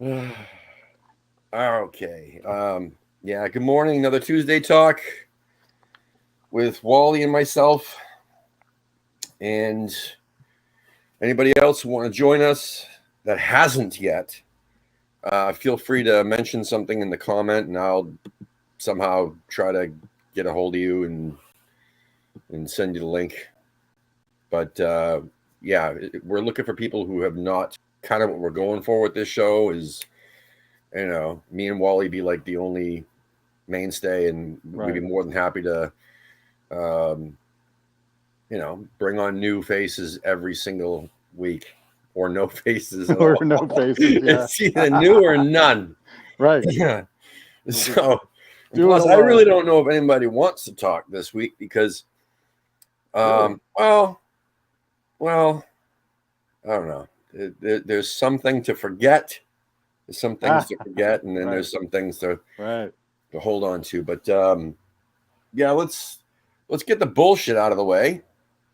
Okay. Yeah, good morning. Another Tuesday talk with Wally and myself. And anybody else who want to join us that hasn't yet, feel free to mention something in the comment and I'll somehow try to get a hold of you and send you the link. But yeah, we're looking for people who have not. Kind of what we're going for with this show is, me and Wally be like the only mainstay, and we'd be more than happy to, bring on new faces every single week, or no faces at or all. no faces. Yeah, It's either new or none. right. Yeah. So, Do it plus, I alone. really don't know if anybody wants to talk this week because, Really? well, I don't know. There's something to forget. There's some things to forget, and then Right. there's some things to Right. hold on to. But yeah, let's get the bullshit out of the way,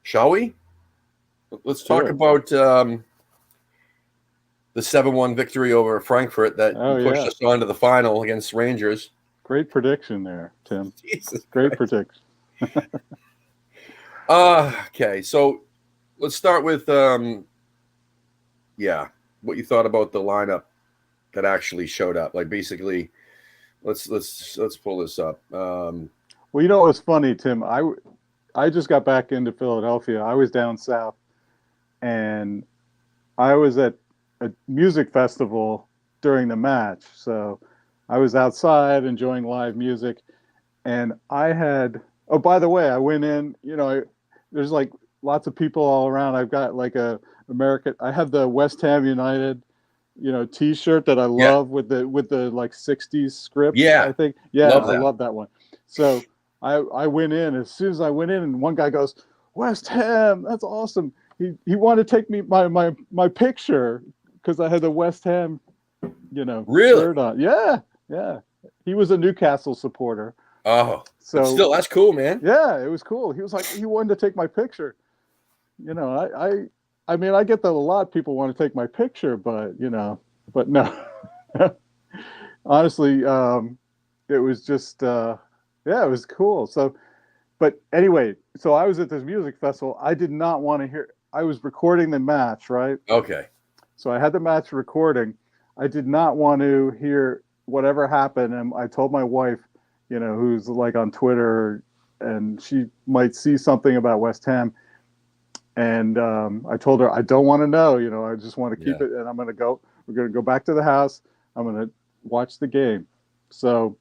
shall we? Let's talk about the 7-1 victory over Frankfurt that pushed us on to the final against Rangers. Great prediction there, Tim. Jesus Great Christ. prediction. Okay, so let's start with what you thought about the lineup that actually showed up. Like, basically, let's pull this up. Well, you know what's funny, Tim? I just got back into Philadelphia. I was down south, and I was at a music festival during the match. So I was outside enjoying live music, and I had. Oh, by the way, I went in. There's like lots of people all around. I've got like a American. I have the West Ham United, T-shirt that I love with the like '60s script. Yeah, I think. Yeah, I love that one. So I went in. As soon as I went in, and one guy goes, "West Ham, that's awesome." He wanted to take me my picture because I had the West Ham, shirt on. Yeah. He was a Newcastle supporter. Oh, so still, that's cool, man. Yeah, it was cool. He was like, he wanted to take my picture. I mean, I get that a lot of people want to take my picture, but no. Honestly, it was just, it was cool. So, but anyway, so I was at this music festival. I did not want to hear. I was recording the match, right? Okay. So I had the match recording. I did not want to hear whatever happened, and I told my wife, who's like on Twitter, and she might see something about West Ham. And I told her I don't want to know. I just want to keep it, and we're going to go back to the house. I'm going to watch the game. So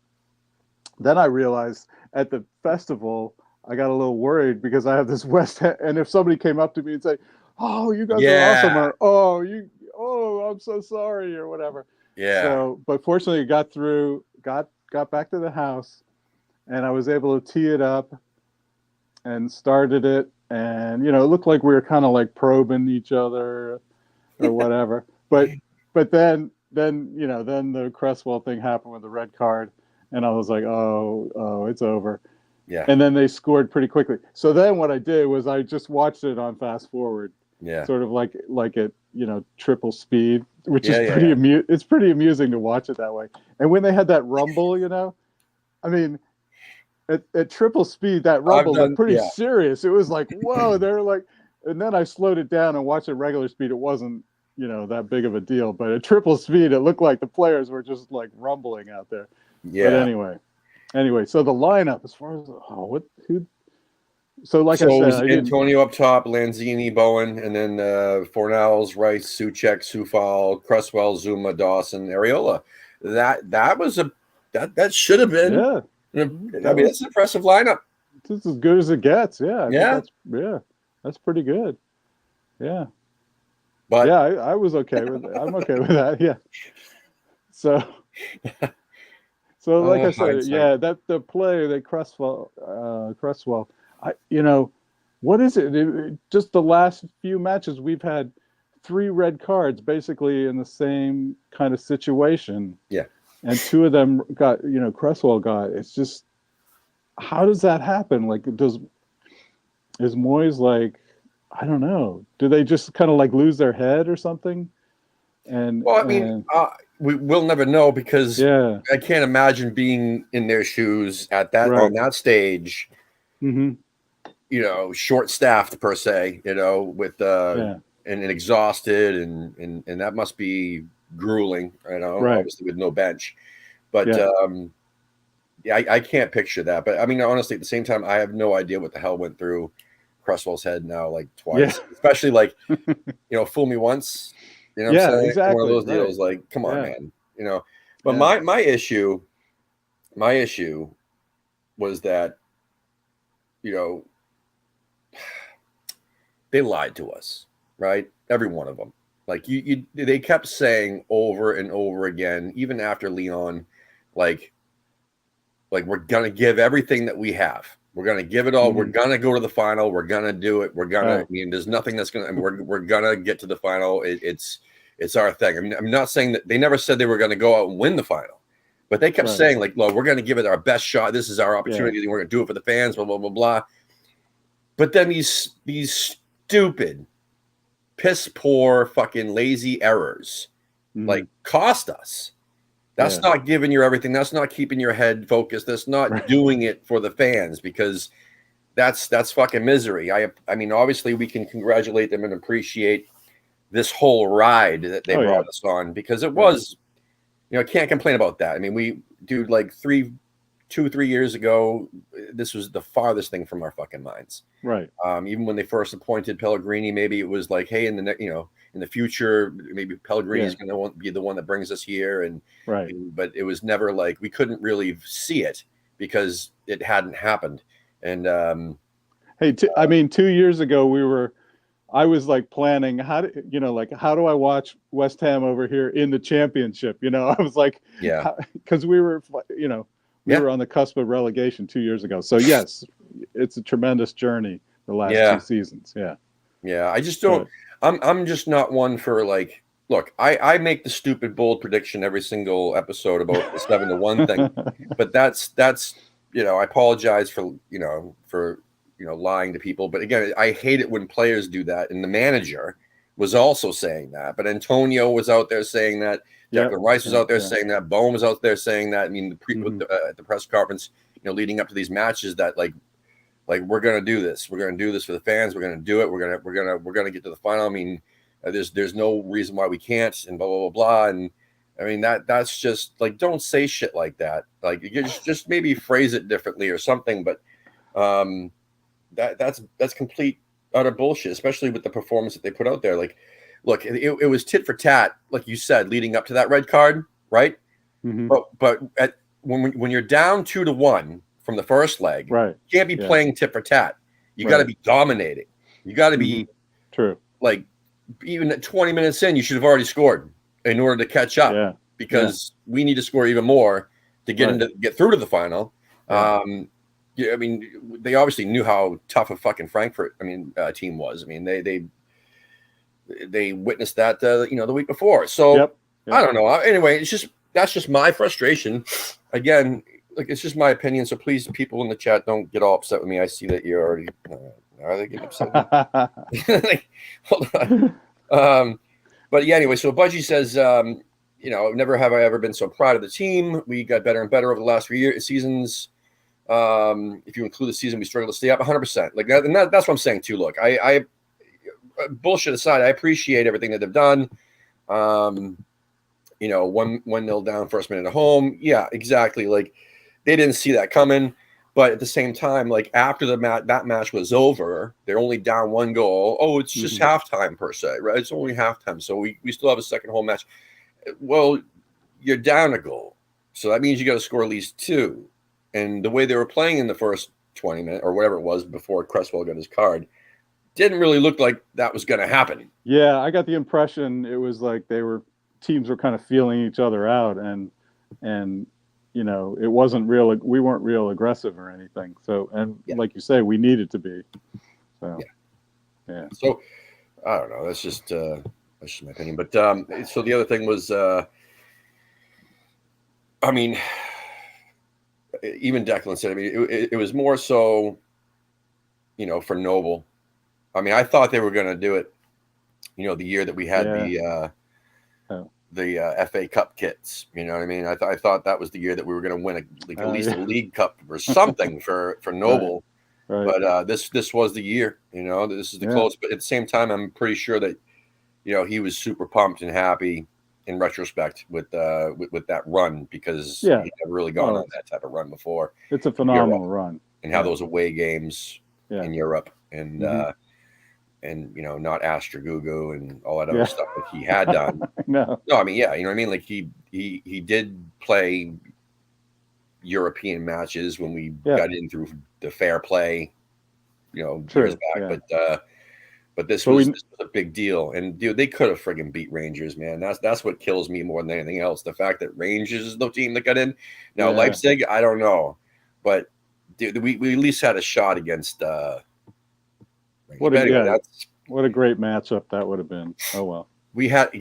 then I realized at the festival, I got a little worried because I have this West Ham, and if somebody came up to me and say, "Oh, you guys are awesome," or I'm so sorry," or whatever. Yeah. So, but fortunately, I got through, got back to the house, and I was able to tee it up and started it. And, it looked like we were kind of like probing each other or whatever. but then the Cresswell thing happened with the red card. And I was like, oh, it's over. Yeah. And then they scored pretty quickly. So then what I did was I just watched it on fast forward. Yeah. Sort of like at, triple speed, which is pretty it's pretty amusing to watch it that way. And when they had that rumble, I mean, at triple speed, that rumble looked pretty serious. It was like, whoa, they're like, and then I slowed it down and watched at regular speed. It wasn't, that big of a deal, but at triple speed, it looked like the players were just like rumbling out there. Yeah. But anyway, so the lineup, as far as I said, it was Antonio up top, Lanzini, Bowen, and then Fornals, Rice, Soucek, Soufal, Cresswell, Zuma, Dawson, Areola. That was that should have been. Yeah. I mean, it's an impressive lineup. It's as good as it gets. Yeah. Yeah. That's pretty good. Yeah. But yeah, I was okay with it. I'm okay with that. Yeah. So like I said, that the play that Cresswell, what is it? Just the last few matches we've had 3 red cards basically in the same kind of situation. Yeah. And 2 of them got, Cresswell got. It's just, how does that happen? Like, is Moyes like, I don't know. Do they just kind of like lose their head or something? And well, I mean, we'll never know because Yeah. I can't imagine being in their shoes at that Right. on that stage. Mm-hmm. Short staffed per se. With Yeah. and exhausted and that must be grueling. Right. Obviously with no bench, but Yeah. yeah, I can't picture that. But I mean, honestly, at the same time, I have no idea what the hell went through Cresswell's head now, like Yeah. twice, especially like, fool me once, what I'm Yeah. saying? One of Exactly. those Right. deals, like, come on, Yeah. man. But Yeah. my issue was that, you know, they lied to us, right? Every one of them. Like they kept saying over and over again, even after Leon, like we're gonna give everything that we have. We're gonna give it all. We're Mhm. gonna go to the final. We're gonna do it. We're gonna. Oh. I mean, there's nothing that's gonna. I mean, we're gonna get to the final. It's our thing. I mean, I'm not saying that they never said they were gonna go out and win the final, but they kept Right. saying like, "Look, we're gonna give it our best shot. This is our Yeah. opportunity. And we're gonna do it for the fans." Blah blah blah blah. But then these stupid, piss poor, fucking lazy errors Mhm. like cost us. That's Yeah. not giving you everything. That's not keeping your head focused. That's not Right. doing it for the fans because that's fucking misery. I mean, obviously we can congratulate them and appreciate this whole ride that they Oh, brought yeah. us on because it Right. was, can't complain about that. I mean, dude, like 3 years ago, this was the farthest thing from our fucking minds. Right. Even when they first appointed Pellegrini, maybe it was like, hey, in the future, maybe Pellegrini is Yeah. going to be the one that brings us here, Right. but it was never like we couldn't really see it because it hadn't happened. And Hey, I mean, 2 years ago, I was like planning how do I watch West Ham over here in the championship? I was like, yeah, because we were on the cusp of relegation 2 years ago. So yes, it's a tremendous journey the last yeah, 2 seasons. Yeah. yeah. I just don't. I'm just not one for like. Look, I make the stupid bold prediction every single episode about the 7-1 thing, but that's I apologize for lying to people. But again, I hate it when players do that, and the manager was also saying that. But Antonio was out there saying that. Yep. Declan Rice was out there Yeah. saying that. Bowen was out there saying that. I mean, Mhm. at the press conference, leading up to these matches, that like we're gonna do this. We're gonna do this for the fans. We're gonna do it. We're gonna get to the final. I mean, there's no reason why we can't, and blah blah blah blah. And I mean that's just like, don't say shit like that. Like you just maybe phrase it differently or something. But that's complete utter bullshit, especially with the performance that they put out there. Like, look, it was tit for tat, like you said, leading up to that red card, right? Mhm. But when you're down 2-1 from the first leg, Right. you can't be Yeah. playing tit for tat. You got to Right. be dominating. You got to be Mhm. True. like, even at 20 minutes in, you should have already scored in order to catch up. Yeah. Because we need to score even more to get through to the final. Yeah. Yeah, I mean, they obviously knew how tough a fucking Frankfurt, team was. I mean, they witnessed that, the week before. So Yep. I don't know. Anyway, that's just my frustration. Again, like, it's just my opinion. So please, people in the chat, don't get all upset with me. I see that you're already. Are they getting upset with me? Hold on. But yeah, anyway. So Budgie says, never have I ever been so proud of the team. We got better and better over the last 3 seasons. If you include the season we struggled to stay up 100%. Like that, and that's what I'm saying too. Look, I bullshit aside, I appreciate everything that they've done. 1-0 down, first minute at home. Yeah, exactly. Like, they didn't see that coming. But at the same time, like, after that match was over, they're only down 1 goal. Oh, it's just halftime per se, right? It's only halftime. So we still have a second home match. Well, you're down a goal. So that means you got to score at least 2. And the way they were playing in the first 20 minutes or whatever it was before Cresswell got his card didn't really look like that was going to happen. Yeah, I got the impression it was like teams were kind of feeling each other out, and it wasn't real. We weren't real aggressive or anything. So, and like you say, we needed to be. So, yeah. So I don't know. That's just my opinion. But so the other thing was, I mean, even Declan said, I mean, it was more so, for Noble. I mean, I thought they were going to do it, the year that we had the FA Cup kits. You know what I mean? I thought that was the year that we were going to win at least yeah. a League Cup or something for Noble. Right. But this was the year. You know, this is the close. But at the same time, I'm pretty sure that he was super pumped and happy in retrospect with that run, because he'd never really gone on that type of run before. It's a phenomenal run, and how those away games in Europe and not Astragugu and all that other stuff that he had done. No, I mean, you know what I mean? Like he did play European matches when we got in through the fair play, years back. But this was a big deal. And dude, they could have friggin' beat Rangers, man. That's what kills me more than anything else. The fact that Rangers is the team that got in. Now Leipzig, I don't know. But dude, we at least had a shot against what a great matchup that would have been. Oh well. I had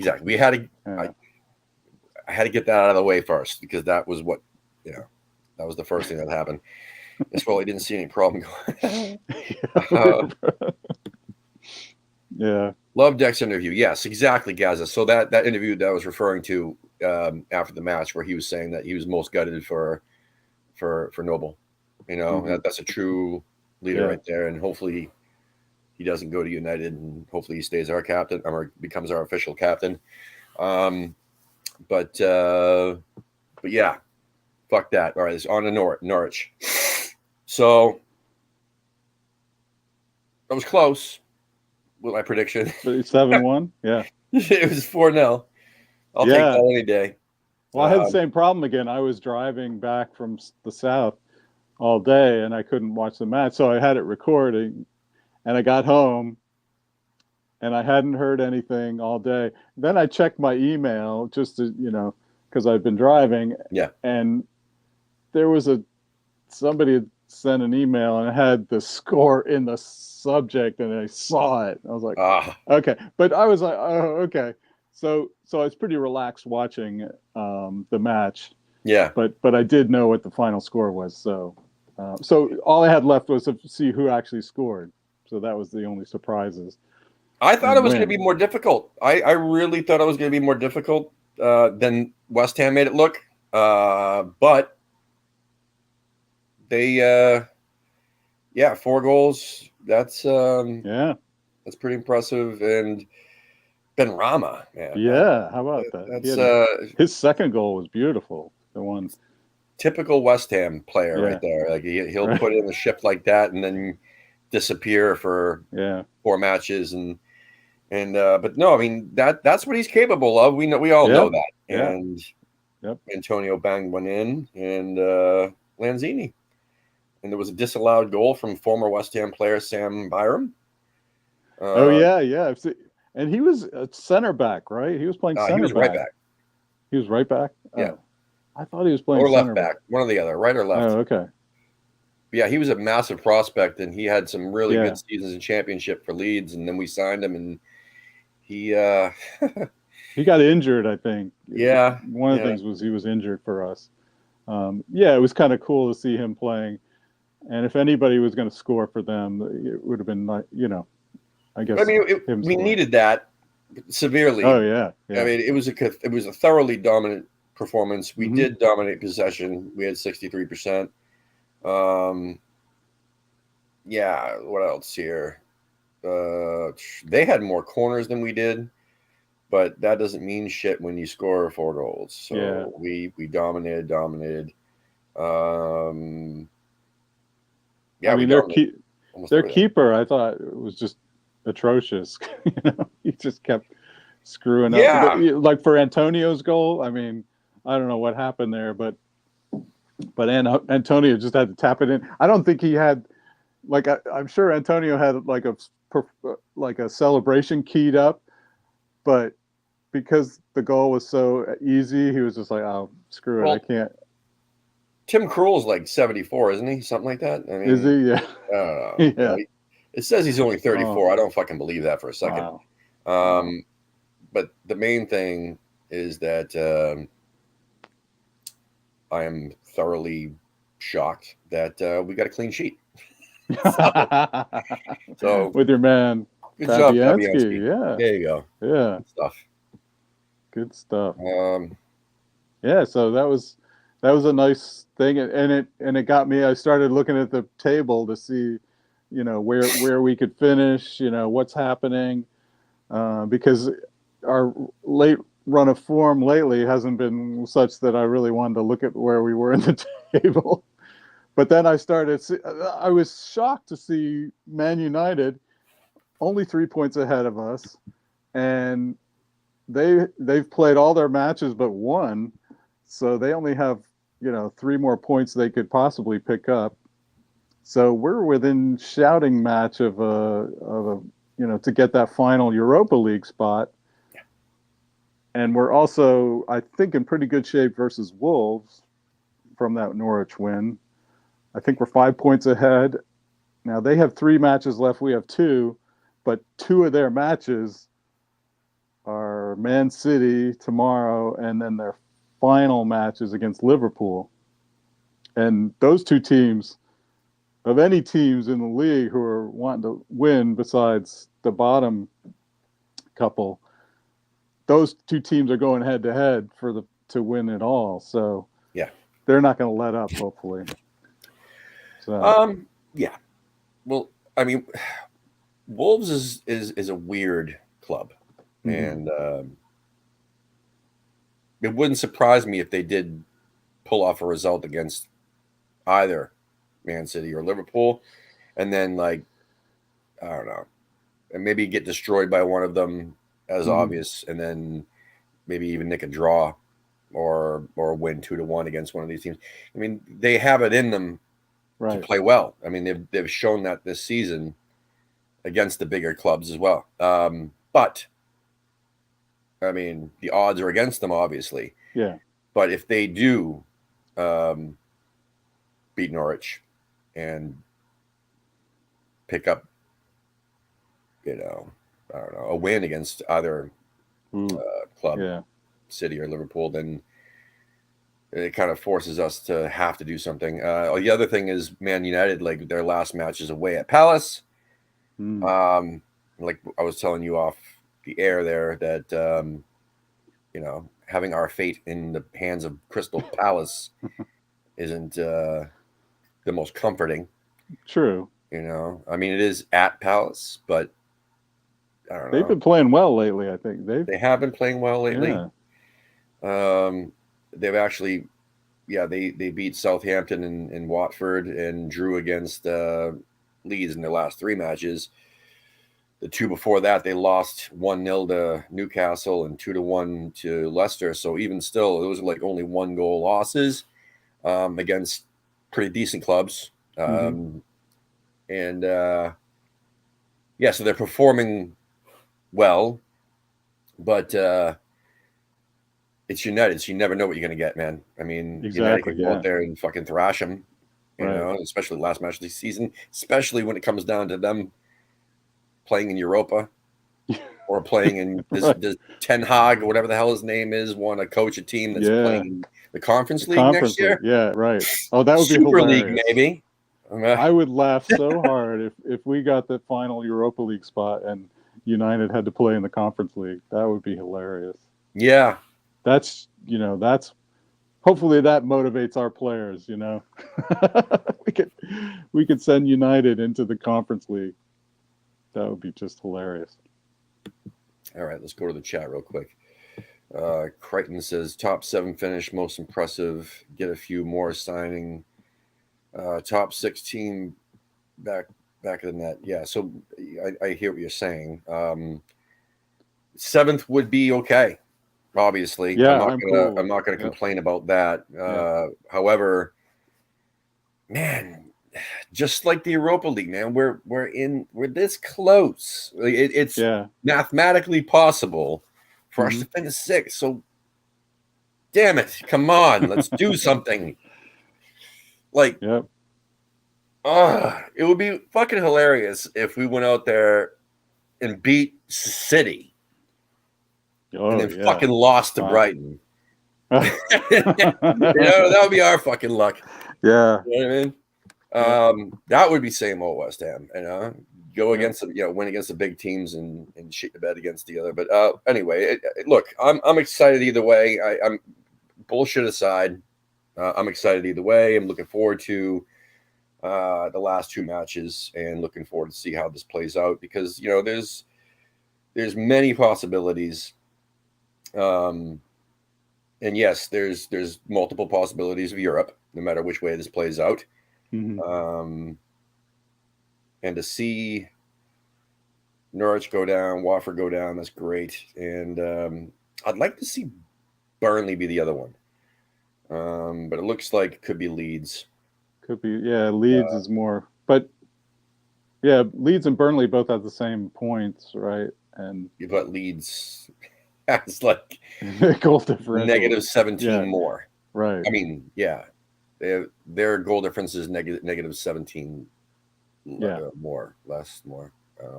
to get that out of the way first, because that was what that was the first thing that happened. That's why I didn't see any problem going. Love Deck's interview. Yes, exactly, Gaza. So that interview that I was referring to after the match, where he was saying that he was most gutted for Noble. That's a true leader right there, and hopefully he doesn't go to United, and hopefully he stays our captain or becomes our official captain. But yeah, fuck that. All right, it's on to Norwich. So that was close with my prediction. 7-1. Yeah. It was 4-0. I'll take that any day. Well, I had the same problem again. I was driving back from the south all day, and I couldn't watch the match, so I had it recording, and I got home, and I hadn't heard anything all day. Then I checked my email just to, because I've been driving. Yeah. And there was somebody had sent an email, and it had the score in the subject, and I saw it. I was like, okay. But I was like, oh, okay. So I was pretty relaxed watching the match. Yeah. But I did know what the final score was. So all I had left was to see who actually scored. So that was the only surprises. I thought it was going to be more difficult. I really thought it was going to be more difficult than West Ham made it look. But they, 4 goals. That's pretty impressive. And Benrahma, man. Yeah, how about that? His second goal was beautiful. The one typical West Ham player right there. Like he'll put in a shift like that and then disappear for 4 matches but no, I mean that's what he's capable of. We all know that. And Antonio banged one in, and Lanzini. And there was a disallowed goal from former West Ham player Sam Byram. And he was a center back, right? He was playing center back. He was right back. He was right back? Yeah. I thought he was playing or left back. One or the other, right or left. Oh, okay. But yeah, he was a massive prospect, and he had some really good seasons in Championship for Leeds, and then we signed him, and he he got injured, I think. Yeah. One of the things was he was injured for us. It was kind of cool to see him playing. And if anybody was going to score for them, it would have been, I guess. I mean, we needed that severely. Oh, yeah. I mean, it was a thoroughly dominant performance. We did dominate possession. We had 63%. What else here? They had more corners than we did, but that doesn't mean shit when you score 4 goals. So we dominated. I mean, their keeper, I thought, was just atrocious. He just kept screwing up. Like for Antonio's goal, I mean, I don't know what happened there, but Antonio just had to tap it in. I don't think he had, I'm sure Antonio had like a celebration keyed up, but because the goal was so easy, he was just like, oh, screw it, I can't. Tim Krul's like 74, isn't he? Something like that. I mean, is he? Yeah. I don't know. Yeah. It says he's only 34. I don't fucking believe that for a second. Wow. But the main thing is that I am thoroughly shocked that we got a clean sheet. so with your man, good job, Fabianski. Yeah. There you go. Yeah. Good stuff. Good stuff. Um, Yeah, so that was a nice thing, and it got me. I started looking at the table to see, where we could finish. What's happening, because our late run of form lately hasn't been such that I really wanted to look at where we were in the table. But then I was shocked to see Man United only 3 points ahead of us, and they've played all their matches but one, so they only have 3 more points they could possibly pick up. So we're within shouting match of a to get that final Europa League spot. Yeah. And we're also, I think, in pretty good shape versus Wolves from that Norwich win. I think we're 5 points ahead. Now they have 3 matches left. We have 2, but 2 of their matches are Man City tomorrow, and then their final matches against Liverpool. And those 2 teams, of any teams in the league who are wanting to win besides the bottom couple, those 2 teams are going head to head to win it all. So yeah, they're not going to let up, hopefully. So yeah. Well, I mean, Wolves is a weird club, and it wouldn't surprise me if they did pull off a result against either Man City or Liverpool, and then I don't know, and maybe get destroyed by one of them as obvious, and then maybe even nick a draw or win 2-1 against one of these teams. I mean, they have it in them to play well. I mean, they've shown that this season against the bigger clubs as well. But I mean, the odds are against them, obviously. Yeah. But if they do beat Norwich and pick up, I don't know, a win against either club, City or Liverpool, then it kind of forces us to have to do something. The other thing is Man United, their last match is away at Palace. Like I was telling you off the air there, that having our fate in the hands of Crystal Palace isn't the most comforting. True. I mean, it is at Palace, but I don't know. They've been playing well lately. I think they have been playing well lately. Yeah. They've actually, they beat Southampton and Watford, and drew against Leeds in their last 3 matches. The 2 before that, they lost 1-0 to Newcastle and 2-1 to Leicester. So even still, those are only 1-goal losses against pretty decent clubs. So they're performing well, but it's United, so you never know what you're going to get, man. I mean, United can go out there and fucking thrash them, especially last match of the season, especially when it comes down to them playing in Europa or playing in this Ten Hag or whatever the hell his name is, want to coach a team that's playing in the Conference League next year. Yeah, right. Oh, that would be Super hilarious. League, maybe. I would laugh so hard if we got the final Europa League spot and United had to play in the Conference League. That would be hilarious. Yeah. That's hopefully that motivates our players, we could send United into the Conference League. That would be just hilarious. All right, let's go to the chat real quick. Crichton says top 7 finish, most impressive. Get a few more signing. Top 16 back of the net. Yeah, so I hear what you're saying. 7th would be okay. Obviously, yeah, I'm not gonna complain about that. However, man, just like the Europa League, man, we're this close. It's mathematically possible for us to finish 6th. So, damn it, come on, let's do something. It would be fucking hilarious if we went out there and beat City. And then fucking lost to Brighton. That would be our fucking luck. Yeah. You know what I mean? That would be same old West Ham. go against win against the big teams and shit the bed against the other. But anyway, look, I'm excited either way. I'm bullshit aside. I'm excited either way. I'm looking forward to the last two matches and looking forward to see how this plays out because there's many possibilities. And yes, there's multiple possibilities of Europe, no matter which way this plays out. Mm-hmm. And to see Norwich go down, Watford go down, that's great. And I'd like to see Burnley be the other one. But it looks like it could be Leeds. Could be, yeah. Leeds is more, but yeah, Leeds and Burnley both have the same points, right? And you've got Leeds has like goal differential negative 17 more. Right. I mean, yeah, their goal difference is negative 17 more. I don't know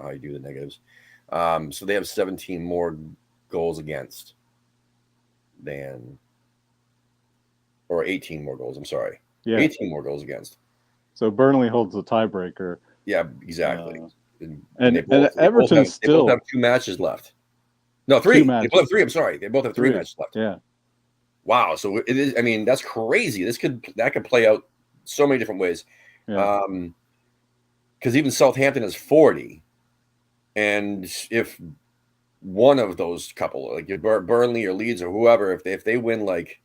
how you do the negatives. So they have 17 more goals against than, or 18 more goals. I'm sorry. Yeah. 18 more goals against. So Burnley holds the tiebreaker. Yeah, exactly. And Everton still both have 2 matches left. No, 3. They both have 3. I'm sorry. They both have 3 matches left. Yeah. Wow. So it is. I mean, that's crazy. That could play out so many different ways. Yeah. Because even Southampton is 40, and if one of those couple, like Burnley or Leeds or whoever, if they win like,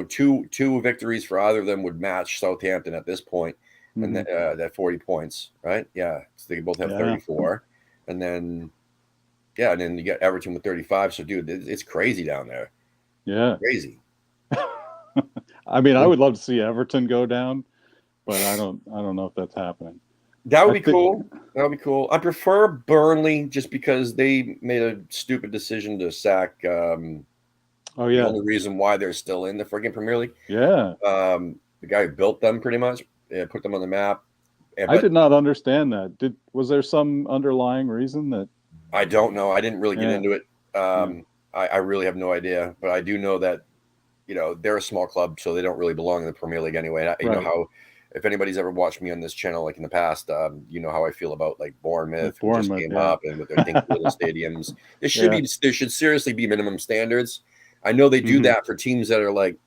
two victories for either of them would match Southampton at this point, and that 40 points, right? Yeah, so they both have 34, and then you get Everton with 35. So, dude, it's crazy down there. Yeah, crazy. I mean, I would love to see Everton go down, but I don't know if that's happening. That would be cool. That would be cool. I prefer Burnley just because they made a stupid decision to sack. The only reason why they're still in the friggin' Premier League. Yeah. The guy who built them pretty much, put them on the map. I did not understand that. Was there some underlying reason that? I don't know. I didn't really get into it. I really have no idea, but I do know that, they're a small club, so they don't really belong in the Premier League anyway. You know how, if anybody's ever watched me on this channel, like in the past, you know how I feel about like Bournemouth, who just came up and with their dinky little stadiums. There should seriously be minimum standards. I know they do that for teams that are like,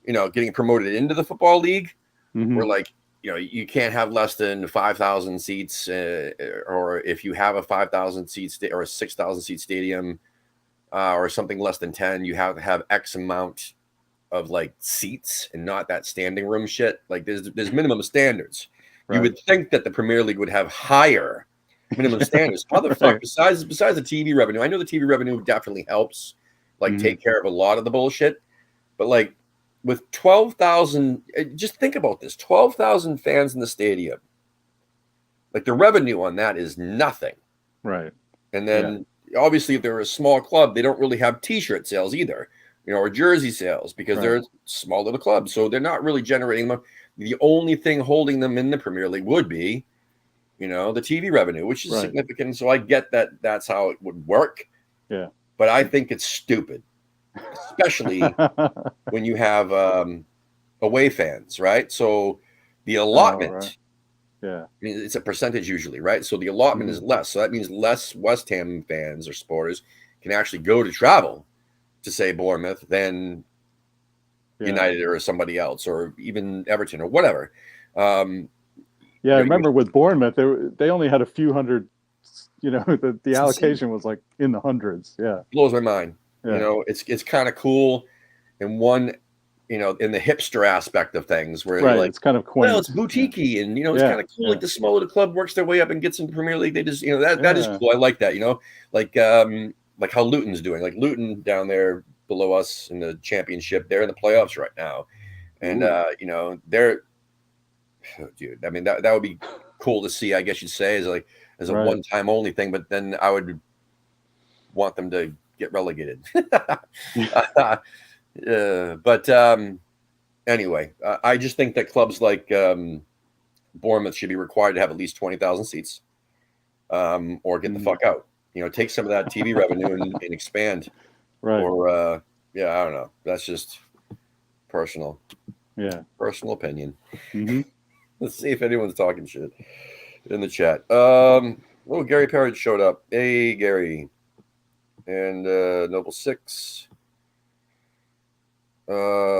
getting promoted into the football league, where like, you can't have less than 5,000 seats, or if you have a 5,000 seat or a 6,000 seat stadium, or something less than 10, you have to have X amount of like seats and not that standing room shit. Like there's minimum standards. Right. You would think that the Premier League would have higher minimum standards. How the fuck, besides the TV revenue? I know the TV revenue definitely helps take care of a lot of the bullshit, but like with 12,000, just think about this, 12,000 fans in the stadium, like the revenue on that is nothing. Right. And then obviously if they're a small club, they don't really have t-shirt sales either, or jersey sales, because they're a small little club. So they're not really generating them. The only thing holding them in the Premier League would be, the TV revenue, which is significant. So I get that that's how it would work. Yeah. But I think it's stupid, especially when you have away fans, right? So the allotment, it's a percentage usually, right? So the allotment is less. So that means less West Ham fans or supporters can actually go to travel to, say, Bournemouth than United or somebody else, or even Everton or whatever. I remember with Bournemouth, they only had a few hundred. The allocation was like in the hundreds. Yeah, blows my mind. It's kind of cool, in one, in the hipster aspect of things, where you're like, it's kind of quaint. Well, it's boutiquey, and it's kind of cool. Like the smaller the club works their way up and gets into Premier League, they just that is cool. I like that. Like how Luton's doing. Like Luton down there below us in the Championship, they're in the playoffs right now, and they're, dude. I mean that would be cool to see. I guess you'd say as a one-time only thing, but then I would want them to get relegated. Anyway, I just think that clubs like Bournemouth should be required to have at least 20,000 seats, or get the fuck out. Take some of that TV revenue and expand. Right. Or I don't know. That's just personal. Yeah. Personal opinion. Mm-hmm. Let's see if anyone's talking shit in the chat. Oh, Gary Parrott showed up. Hey, Gary. And Noble 6.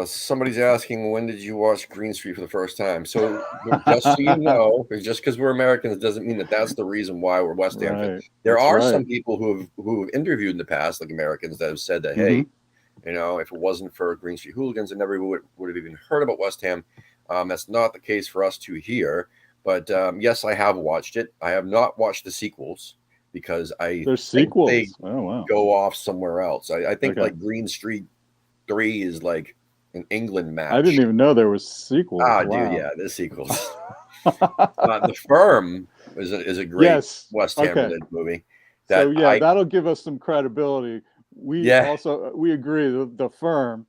Somebody's asking, when did you watch Green Street for the first time? So just so you know, just because we're Americans doesn't mean that that's the reason why we're West Ham fans. There are some people who have interviewed in the past, like Americans, that have said that, hey, you know, if it wasn't for Green Street Hooligans, I never would have even heard about West Ham. That's not the case for us two here. But yes, I have watched it. I have not watched the sequels because there's sequels. They go off somewhere else. I think like Green Street 3 is like an England match. I didn't even know there was sequels. Ah, wow. Dude, yeah, there's sequels. The Firm is a great West Ham related movie. That'll give us some credibility. We agree that The Firm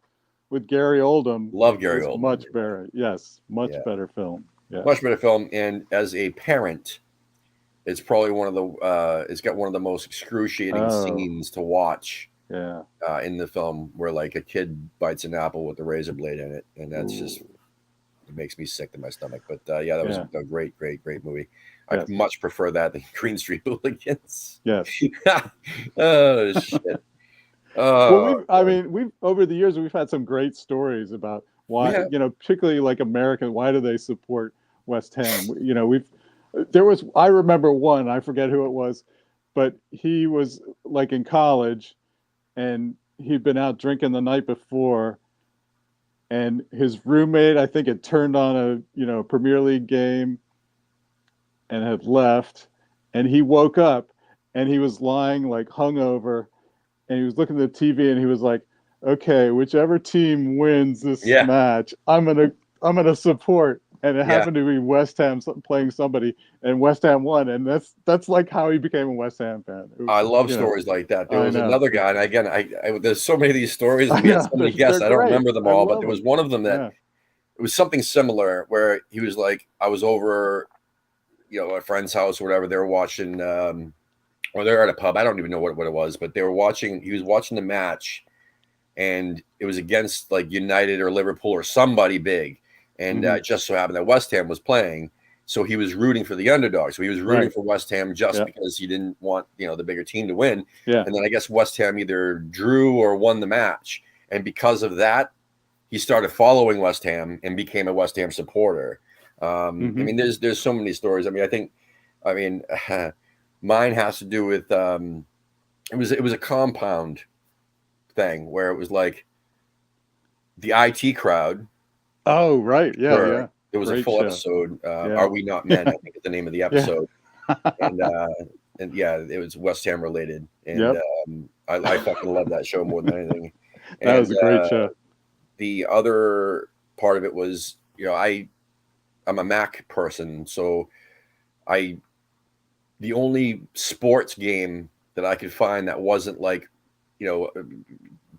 with Gary Oldham. Love Gary Oldham. Much better. Yes, much better film. Yeah. Much better film. And as a parent, it's probably one of the it's got one of the most excruciating scenes to watch. Yeah. In the film, where like a kid bites an apple with a razor blade in it, and that's just, it makes me sick to my stomach. But that was a great movie. I much prefer that than Green Street Hooligans. Yes. Oh shit. Well, we've over the years we've had some great stories about why, particularly like American, why do they support West Ham? I remember one, I forget who it was, but he was like in college. And he'd been out drinking the night before, and his roommate, I think, had turned on a Premier League game and had left. And he woke up and he was lying like hungover, and he was looking at the TV and he was like, "Okay, whichever team wins this match, I'm gonna support." And it happened to be West Ham playing somebody, and West Ham won, and that's like how he became a West Ham fan. I love stories like that. There was another guy, and again, I there's so many of these stories, and we had so many guests. I don't remember them all, but there was one of them that it was something similar, where he was like, I was over, a friend's house or whatever. They were watching, or they're at a pub. I don't even know what it was, but they were watching. He was watching the match, and it was against like United or Liverpool or somebody big. And just so happened that West Ham was playing, so he was rooting for the underdog. So he was rooting for West Ham just because he didn't want the bigger team to win. Yeah. And then I guess West Ham either drew or won the match, and because of that, he started following West Ham and became a West Ham supporter. I mean, there's so many stories. I mean, mine has to do with it was a compound thing where it was like the IT crowd. Oh, right. Yeah. It was a full episode. Are We Not Men? I think is the name of the episode. And it was West Ham related. And I fucking love that show more than anything. That was a great show. The other part of it was, I'm a Mac person. So the only sports game that I could find that wasn't like,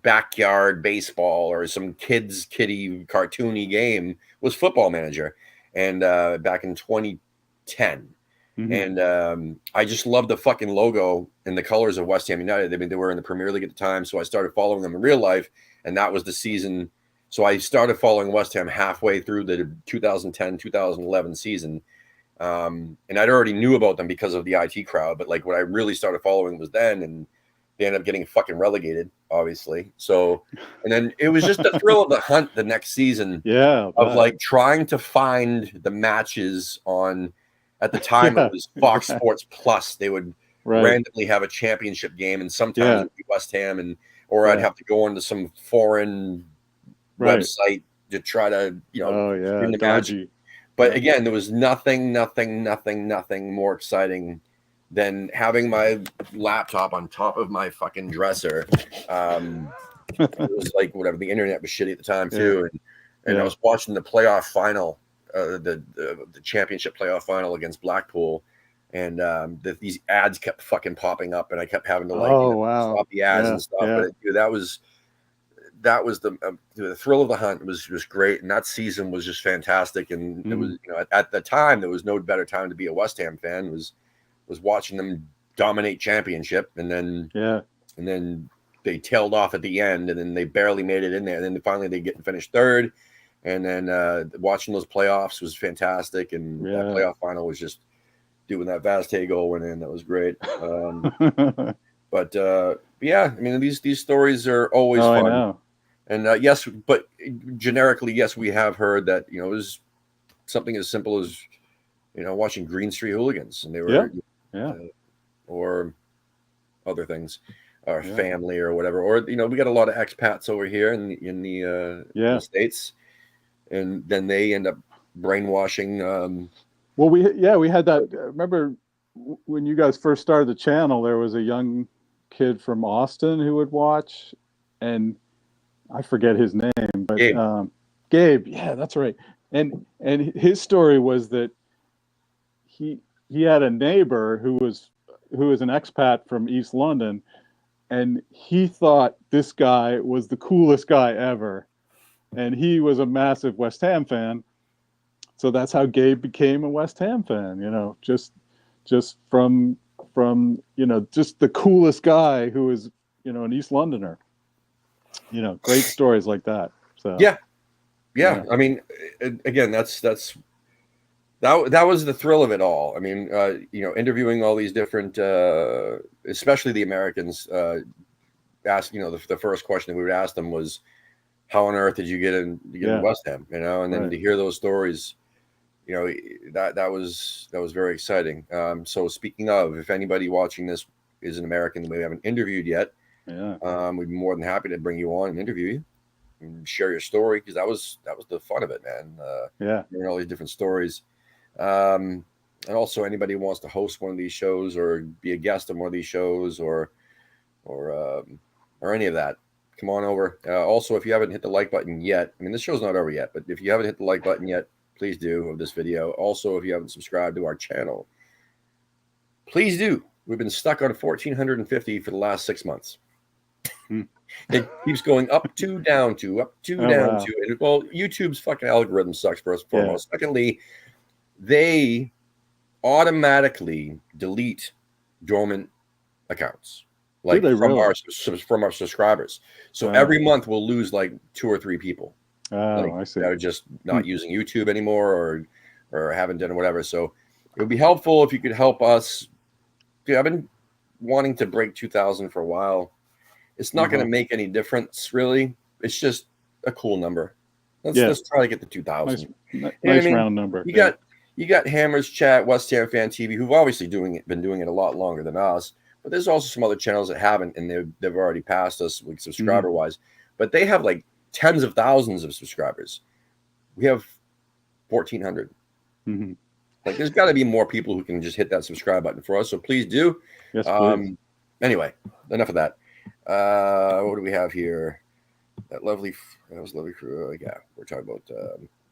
backyard baseball or some kiddie cartoony game was Football Manager, and back in 2010. And I just loved the fucking logo and the colors of West Ham United. They were in the Premier League at the time, so I started following them in real life, and that was the season. So I started following West Ham halfway through the 2010-2011 season, and I'd already knew about them because of the IT crowd, but like what I really started following was then, and they ended up getting fucking relegated, obviously. So, and then it was just the thrill of the hunt the next season. Of like trying to find the matches on, at the time it was Fox Sports Plus. They would randomly have a championship game, and sometimes it would be West Ham, or I'd have to go onto some foreign website to try to, stream the match. But again, there was nothing more exciting than having my laptop on top of my fucking dresser. It was like whatever, the internet was shitty at the time too, and I was watching the playoff final, the championship playoff final against Blackpool, and these ads kept fucking popping up, and I kept having to stop the ads and stuff. But that was the thrill of the hunt. Was great, and that season was just fantastic. And it was, at the time, there was no better time to be a West Ham fan. Was watching them dominate championship, and then they tailed off at the end, and then they barely made it in there. And then finally they finished third, And then watching those playoffs was fantastic, and that playoff final was just doing that Vazte goal went in. That was great. But yeah, I mean these stories are always fun. I know. And yes, but generically, yes, we have heard that it was something as simple as watching Green Street Hooligans, and they were or other things, or family or whatever, or we got a lot of expats over here in the States, and then they end up brainwashing. Well, we had that. Remember when you guys first started the channel? There was a young kid from Austin who would watch, and I forget his name, but Gabe. Yeah, that's right. And his story was that he had a neighbor who was an expat from East London, and he thought this guy was the coolest guy ever, and he was a massive West Ham fan. So that's how Gabe became a West Ham fan. Just from just the coolest guy who is an East Londoner. Great stories like that. So yeah. I mean, again, that was the thrill of it all. I mean, interviewing all these different, especially the Americans, ask, the first question that we would ask them was, how on earth did you get in West Ham? And then to hear those stories, that was very exciting. So speaking of, if anybody watching this is an American that we haven't interviewed yet, we'd be more than happy to bring you on and interview you and share your story, because that was the fun of it, man. Hearing all these different stories. And also anybody who wants to host one of these shows or be a guest on one of these shows or any of that, come on over. Also, if you haven't hit the like button yet, I mean, this show's not over yet, but if you haven't hit the like button yet, please do, of this video. Also, if you haven't subscribed to our channel, please do. We've been stuck on 1,450 for the last 6 months. It keeps going up to, down to, up to, down to. And, well, YouTube's fucking algorithm sucks, first and foremost. Secondly, they automatically delete dormant accounts, like from our subscribers. So every month we'll lose like 2 or 3 people. I see. That are just not using YouTube anymore or haven't done whatever. So it would be helpful if you could help us. Dude, I've been wanting to break 2,000 for a while. It's not going to make any difference, really. It's just a cool number. Let's try to get the 2,000. Nice round number. You got Hammers Chat, West Ham Fan TV, who've obviously been doing it a lot longer than us. But there's also some other channels that haven't, and they've already passed us, like subscriber wise. But they have like tens of thousands of subscribers. We have 1,400. Like, there's got to be more people who can just hit that subscribe button for us. So please do. Yes, please. Anyway, enough of that. What do we have here? That was lovely crew. Yeah, we're talking about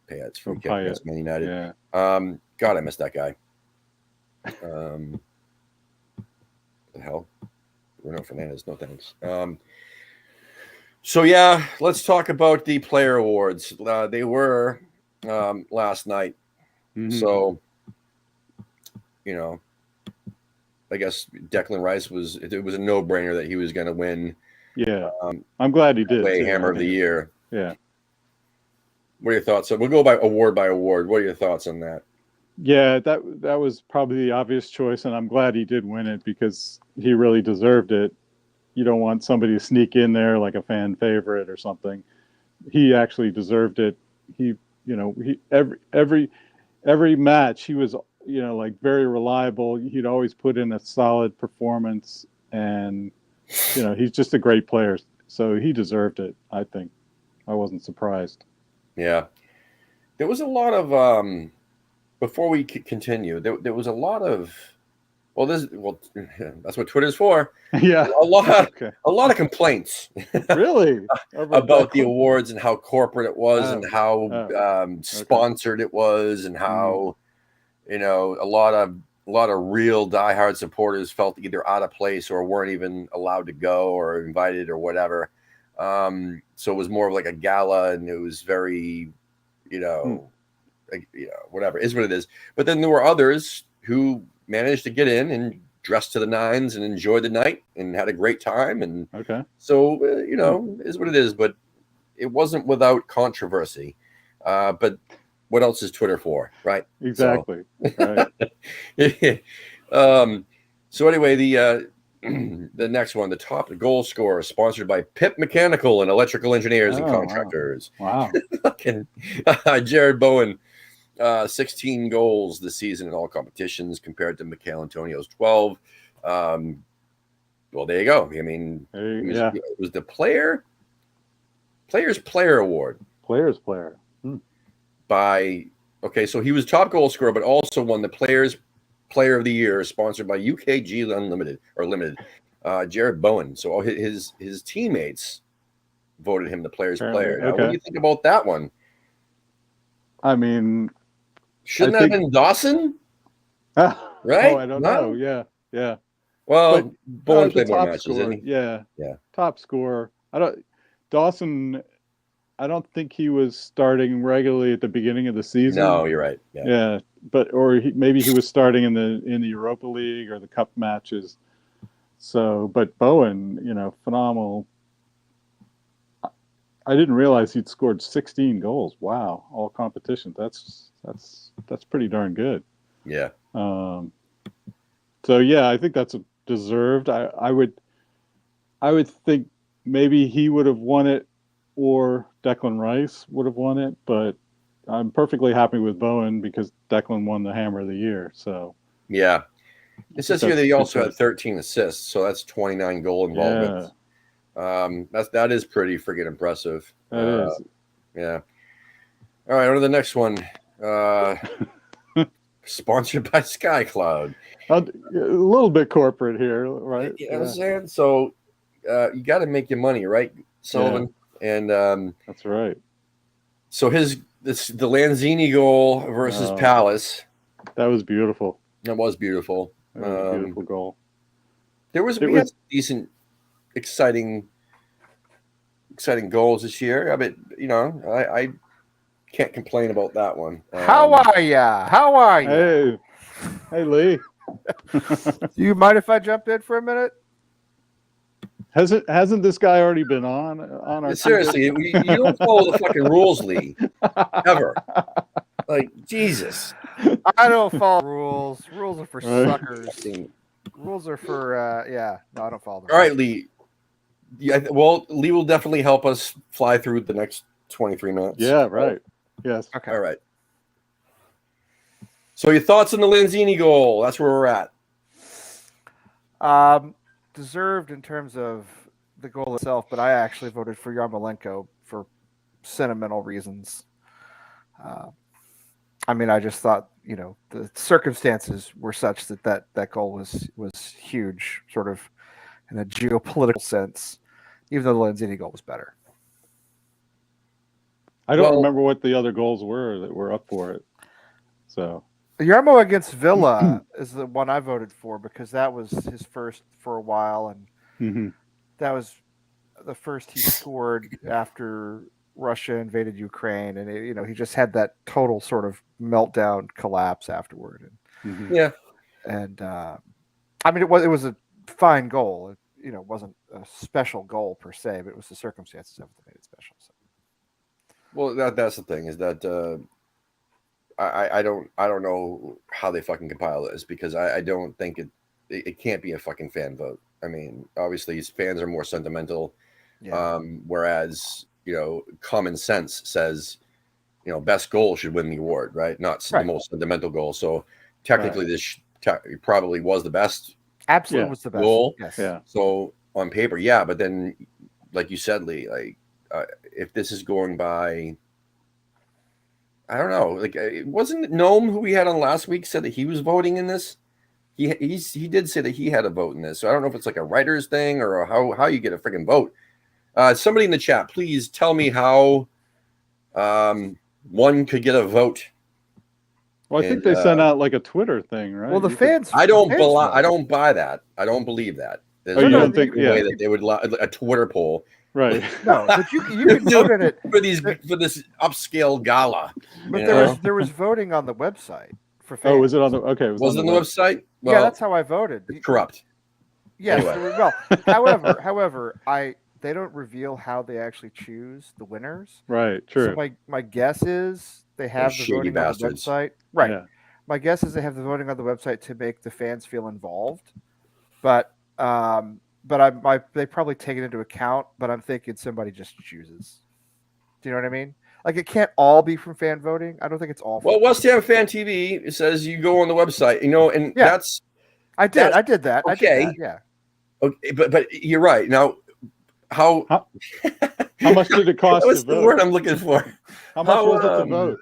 Payets from against Man United. Yeah. God, I missed that guy. What the hell? Bruno Fernandes. No thanks. So yeah, let's talk about the player awards. They were last night. So, I guess Declan Rice was a no-brainer that he was going to win. Yeah, I'm glad he did. Hammer of the year. Yeah. What are your thoughts? So we'll go by award. What are your thoughts on that? Yeah, that was probably the obvious choice, and I'm glad he did win it because he really deserved it. You don't want somebody to sneak in there like a fan favorite or something. He actually deserved it. He every match he was like very reliable. He'd always put in a solid performance, and he's just a great player. So he deserved it. I think. I wasn't surprised. Yeah, there was a lot of before we continue. There was a lot of that's what Twitter's for. Yeah, a lot of complaints. Really about the awards and how corporate it was and how sponsored it was and how a lot of real diehard supporters felt either out of place or weren't even allowed to go or invited or whatever. So it was more of like a gala, and it was very, whatever is what it is. But then there were others who managed to get in and dressed to the nines and enjoyed the night and had a great time. And so, is what it is. But it wasn't without controversy. But what else is Twitter for, right? Exactly. Right. So anyway, the next one, the top goal scorer, sponsored by Pip Mechanical and Electrical Engineers and Contractors. Wow. Fucking Jared Bowen, 16 goals this season in all competitions compared to Michael Antonio's 12. Well, there you go. I mean, it was the Players Player Award. Players Player. So he was top goal scorer, but also won the Players Player of the Year, sponsored by UKG Unlimited or Limited. Jared Bowen. So his teammates voted him the Players Player. Now, what do you think about that one? I mean, shouldn't that have been Dawson? Right? Oh, I don't know. Yeah. Well, Bowen played more matches, didn't he? Yeah. Top scorer. Dawson. I don't think he was starting regularly at the beginning of the season. No, you're right. Yeah, but maybe he was starting in the Europa League or the Cup matches. So, but Bowen, phenomenal. I didn't realize he'd scored 16 goals. Wow, all competitions. That's pretty darn good. Yeah. So yeah, I think that's deserved. I would think maybe he would have won it, or Declan Rice would have won it, but I'm perfectly happy with Bowen because Declan won the Hammer of the Year. So yeah, it says here that he also had 13 assists, so that's 29 goal involvements. That is pretty friggin' impressive. That is. Yeah. All right, on to the next one. Sponsored by Sky Cloud. A little bit corporate here, right? You know what I'm saying? So you got to make your money, right, Sullivan? Yeah. And that's right. So the Lanzini goal versus Palace. That was beautiful. That was beautiful. That was a beautiful goal. We had decent, exciting goals this year. I mean, I can't complain about that one. How are you? Hey, Lee. Do you mind if I jump in for a minute? Hasn't this guy already been on our? Seriously, you don't follow the fucking rules, Lee. Ever. Like, Jesus. I don't follow rules. Rules are for suckers. Rules are for no, I don't follow them. All right, Lee. Yeah, well, Lee will definitely help us fly through the next 23 minutes. Yeah, right. Yes. Okay. All right. So your thoughts on the Lanzini goal? That's where we're at. Deserved in terms of the goal itself, but I actually voted for Yarmolenko for sentimental reasons. I mean, I just thought, the circumstances were such that goal was huge, sort of in a geopolitical sense, even though the Lanzini goal was better. I don't remember what the other goals were that were up for it. So Yarmo against Villa is the one I voted for because that was his first for a while, and that was the first he scored after Russia invaded Ukraine, and he just had that total sort of meltdown collapse afterward. And, and I mean, it was a fine goal. It wasn't a special goal per se, but it was the circumstances of it that made it special. So. Well, that's the thing is that I don't know how they fucking compile this because I don't think it can't be a fucking fan vote. I mean, obviously fans are more sentimental, whereas common sense says best goal should win the award, right? Not the most sentimental goal. So technically, this probably was the best. Absolutely was the best goal. Yes. Yeah. So on paper, but then, like you said, Lee, like if this is going by. I don't know. Like, wasn't it Gnome who we had on last week said that he was voting in this? He did say that he had a vote in this. So I don't know if it's like a writer's thing or how you get a freaking vote. Somebody in the chat, please tell me how one could get a vote. Well, I think they sent out like a Twitter thing, right? Well, the fans. I don't buy that. I don't believe that. There's you no don't think way that they would a Twitter poll. Right. No, but you can vote in it for this upscale gala. But there was voting on the website for fans. Oh, was it on the Was it on the website? Well, yeah, that's how I voted. Corrupt. Yes. Anyway. Well, however, they don't reveal how they actually choose the winners. Right. So True. my guess is they have the shady voting on the bastards. website. Right. Yeah. My guess is they have the voting on the website to make the fans feel involved. But they probably take it into account. But I'm thinking somebody just chooses. Do you know what I mean? Like it can't all be from fan voting. I don't think it's all. Well, West Ham Fan TV, it says you go on the website, and Yeah. that's I did that. I did okay. that. Yeah. Okay, but you're right. Now, how much did it cost what's to the vote? word I'm looking for? How much was it to vote?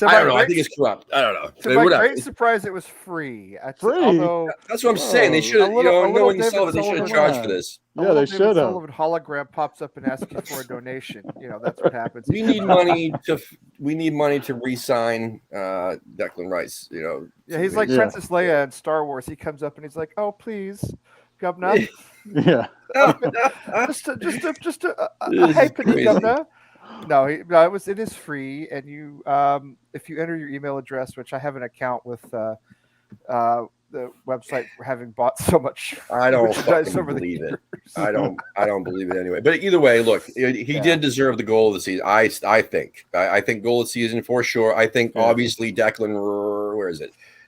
I don't know. I think it's corrupt. I don't know. To my great surprise, it was free. Free? Although that's what I'm saying. They should, knowing Sullivan, they should have charged for this. Yeah, they should have. Sullivan hologram pops up and asks you for a donation. That's what happens. We need money to re-sign Declan Rice. Yeah, he's like Princess Leia in Star Wars. He comes up and he's like, "Oh, please, Governor." Yeah. just a halfpenny, Governor. No, it is free, and you if you enter your email address, which I have an account with the website having bought so much. I don't fucking believe it. I don't believe it anyway. But either way, look, he did deserve the goal of the season. I think goal of the season for sure. I think obviously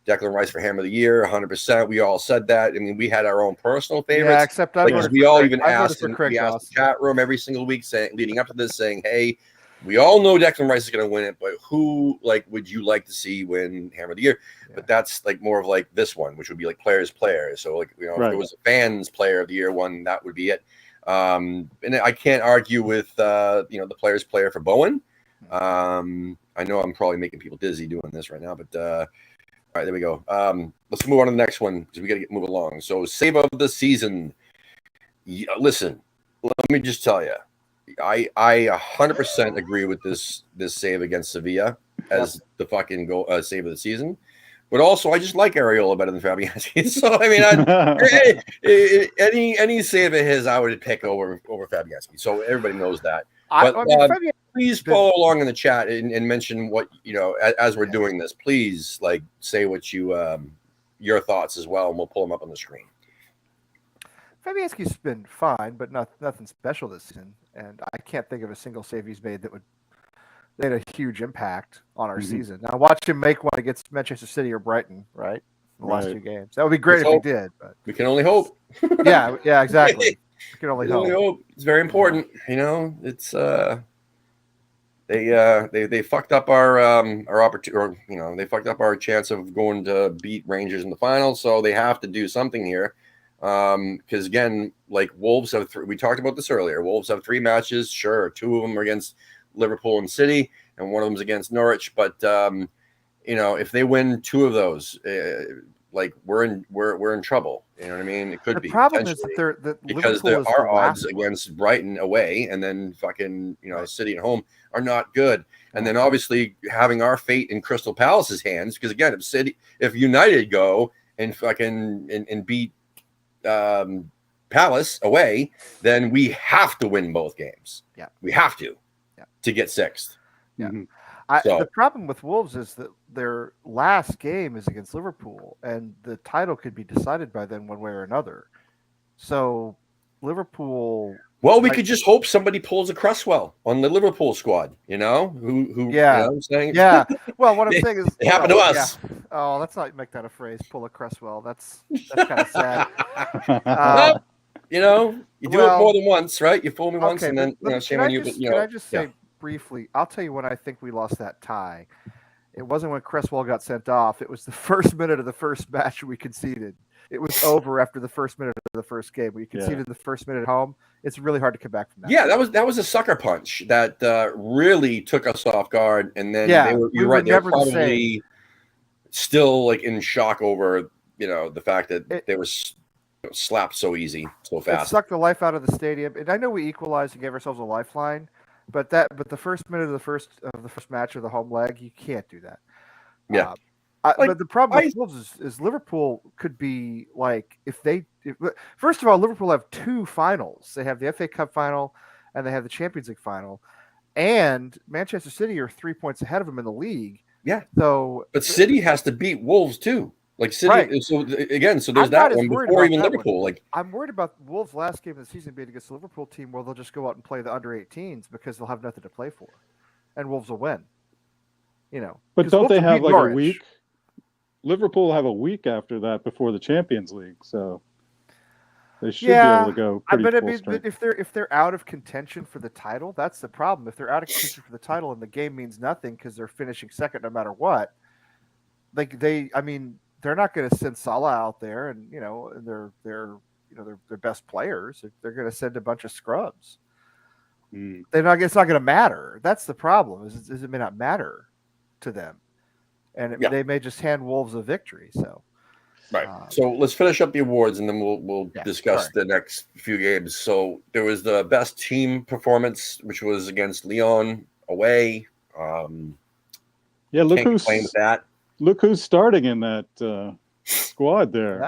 Declan Rice for Hammer of the Year, 100%. We all said that. I mean, we had our own personal favorites. Yeah, except we all even asked in the chat room every single week, leading up to this, saying, "Hey, we all know Declan Rice is going to win it, but who would you like to see win Hammer of the Year?" Yeah. But that's more of this one, which would be players. So if it was a fans player of the year one, that would be it. And I can't argue with the players player for Bowen. I know I'm probably making people dizzy doing this right now, but. All right, there we go. Let's move on to the next one because we got to move along. So, save of the season. Listen, let me just tell you, I 100% agree with this save against Sevilla as the fucking goal save of the season. But also, I just like Areola better than Fabianski. So, I mean, any save of his, I would pick over Fabianski. So everybody knows that. Please follow along in the chat and mention what as we're doing this. Please say what your thoughts as well, and we'll pull them up on the screen. Fabianski's been fine, but nothing special this season, and I can't think of a single save he's made that made a huge impact on our season. Now watch him make one against Manchester City or Brighton, right? The last two games. That would be great if he did. But we can only hope. yeah, exactly. We can only hope. It's very important. It's They fucked up our opportunity, or they fucked up our chance of going to beat Rangers in the final. So they have to do something here, because again, Wolves have we talked about this earlier. Wolves have 3 matches. Sure, 2 of them are against Liverpool and City, and 1 of them's against Norwich. But if they win 2 of those, we're in trouble. You know what I mean? It could be. The problem is that because there are odds against Brighton away, and then fucking City at home are not good. And then obviously having our fate in Crystal Palace's hands, because again, if United go and fucking and beat Palace away, then we have to win both games. Yeah, we have to get 6th. Yeah. Mm-hmm. The problem with Wolves is that their last game is against Liverpool, and the title could be decided by then one way or another. So Liverpool. Well, we could just hope somebody pulls a Cresswell on the Liverpool squad. Who yeah, you know what I'm saying? Yeah. Well, what I'm saying is it happened to us. Yeah. Oh, let's not make that a phrase. Pull a Cresswell. That's kind of sad. You do it more than once, right? You fool me once, and then shame on you. But can I just say briefly? I'll tell you when I think we lost that tie. It wasn't when Cresswell got sent off. It was the first minute of the first match we conceded. It was over after the first minute of the first game. We conceded the first minute at home. It's really hard to come back from that. Yeah, that was a sucker punch that really took us off guard. And then you're right. They were probably still in shock over the fact that they were slapped so easy, so fast. It sucked the life out of the stadium. And I know we equalized and gave ourselves a lifeline, but the first minute of the first match of the home leg, you can't do that. Yeah. But the problem with Wolves is Liverpool could be first of all, Liverpool have 2 finals. They have the FA Cup final and they have the Champions League final, and Manchester City are 3 points ahead of them in the league. Yeah. So, but City has to beat Wolves too. Like City. Right. So again, so there's I'm not that as one worried before about even that one. Liverpool. Like I'm worried about Wolves' last game of the season being against the Liverpool team, where they'll just go out and play the under-18s because they'll have nothing to play for, and Wolves will win. You know, But 'cause don't Wolves they will have beat like Norwich. a week? Liverpool will have a week after that before the Champions League, so they should be able to go pretty but I full mean, strength. if they're out of contention for the title, that's the problem. If they're out of contention for the title and the game means nothing because they're finishing second no matter what, like I mean, they're not going to send Salah out there and their best players. They're going to send a bunch of scrubs. They're not. It's not going to matter. That's the problem. Is it may not matter to them, and they may just hand Wolves a victory. So. right. So let's finish up the awards and then we'll discuss the next few games. So there was the best team performance, which was against Lyon away. Look can't complain with that. Look who's starting in that squad there.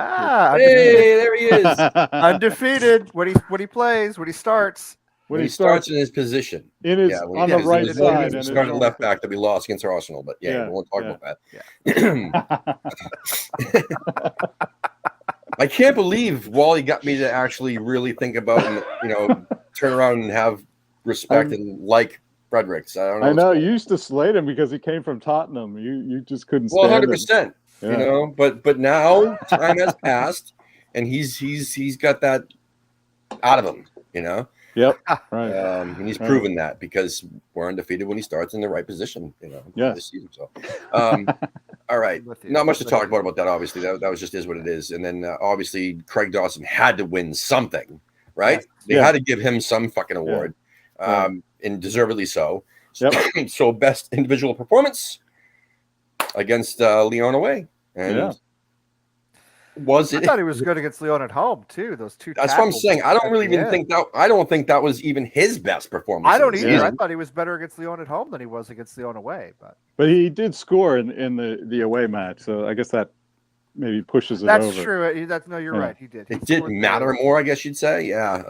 Hey, there he is. Undefeated when he plays, when he starts. When he starts in his position. On the right side. He started left back that we lost against Arsenal, but we won't talk about that. I can't believe Wally got me to actually really think about and turn around and have respect and like Fredericks. I don't know. I know you used to slate him because he came from Tottenham. You just couldn't stand 100%. him. But now time has passed and he's got that out of him, Yep. Right. And he's proven that because we're undefeated when he starts in the right position, this season. So, all right. Not much to talk about that, obviously. That was just is what it is. And then obviously Craig Dawson had to win something, right? They had to give him some fucking award. And deservedly so. So best individual performance against Lyon away. And I thought he was good against Lyon at home too. Those two. That's what I'm saying. I don't really even think that. I don't think that was even his best performance. I don't either. I thought he was better against Lyon at home than he was against Lyon away. But he did score in the away match, so I guess that maybe pushes it over. That's true. You're right. He did. It did matter more, I guess you'd say. Yeah. He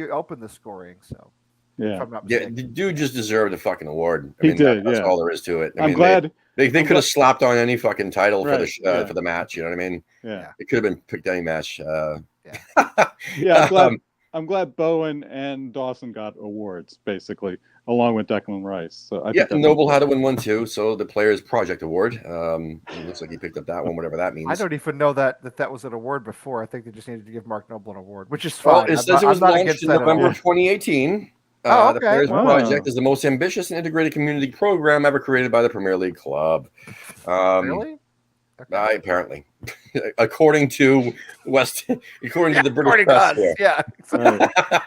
opened the scoring. So. Yeah. The dude just deserved a fucking award. He did. That's all there is to it. I'm glad. They could have slapped on any fucking title for the match. You know what I mean? Yeah. It could have been picked any match. I'm glad Bowen and Dawson got awards basically, along with Declan Rice. So Noble had to win one too. So the Players Project Award. It looks like he picked up that one, whatever that means. I don't even know that was an award before. I think they just needed to give Mark Noble an award, which is fine. Well, it says it was launched in November 2018. The Players Project is the most ambitious and integrated community program ever created by the Premier League club. Really? Okay. Apparently, according to the British press. The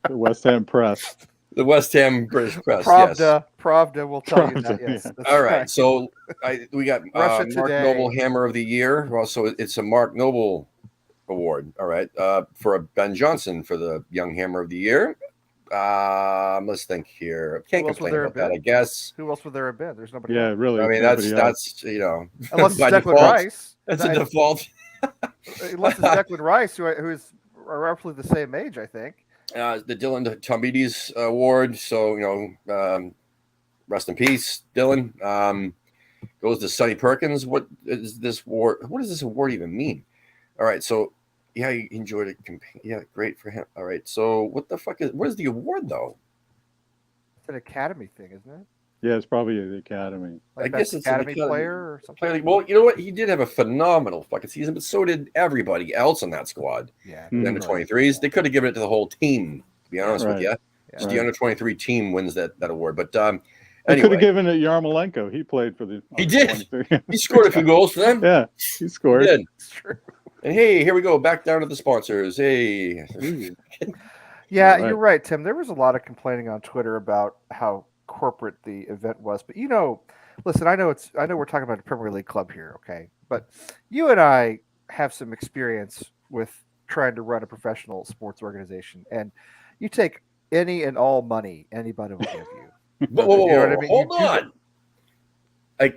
West Ham press. The West Ham British press. Pravda will tell you that. Yes. All right. So we got Mark Noble Hammer of the Year. Well, so it's a Mark Noble award. All right. For Ben Johnson for the Young Hammer of the Year. Let's think here. Can't complain about that, I guess. Who else would there have been? There's nobody. Yeah, really. I mean, that's unless it's Declan default, Rice. That's a default. Unless it's Declan Rice, who is roughly the same age, I think. The Dylan Tombides Award. So rest in peace, Dylan. Goes to Sonny Perkins. What is this award? What does this award even mean? All right, so. Yeah, he enjoyed it. Yeah, great for him. All right. So what is the award though? It's an Academy thing, isn't it? Yeah, it's probably the Academy. I guess it's Academy player or something. Well, you know what? He did have a phenomenal fucking season, but so did everybody else on that squad. Yeah. The under 23s. They could have given it to the whole team, to be honest with you. Just the under 23 team wins that award. But anyway. They could have given it Yarmolenko. He played for the He did. He scored a few goals for them. Yeah, he scored. He did. It's true. And hey, here we go. Back down to the sponsors. Hey. You're right, Tim. There was a lot of complaining on Twitter about how corporate the event was. But listen, I know we're talking about a Premier League club here, okay? But you and I have some experience with trying to run a professional sports organization. And you take any and all money anybody will give you. Whoa, you know what I mean? Hold on.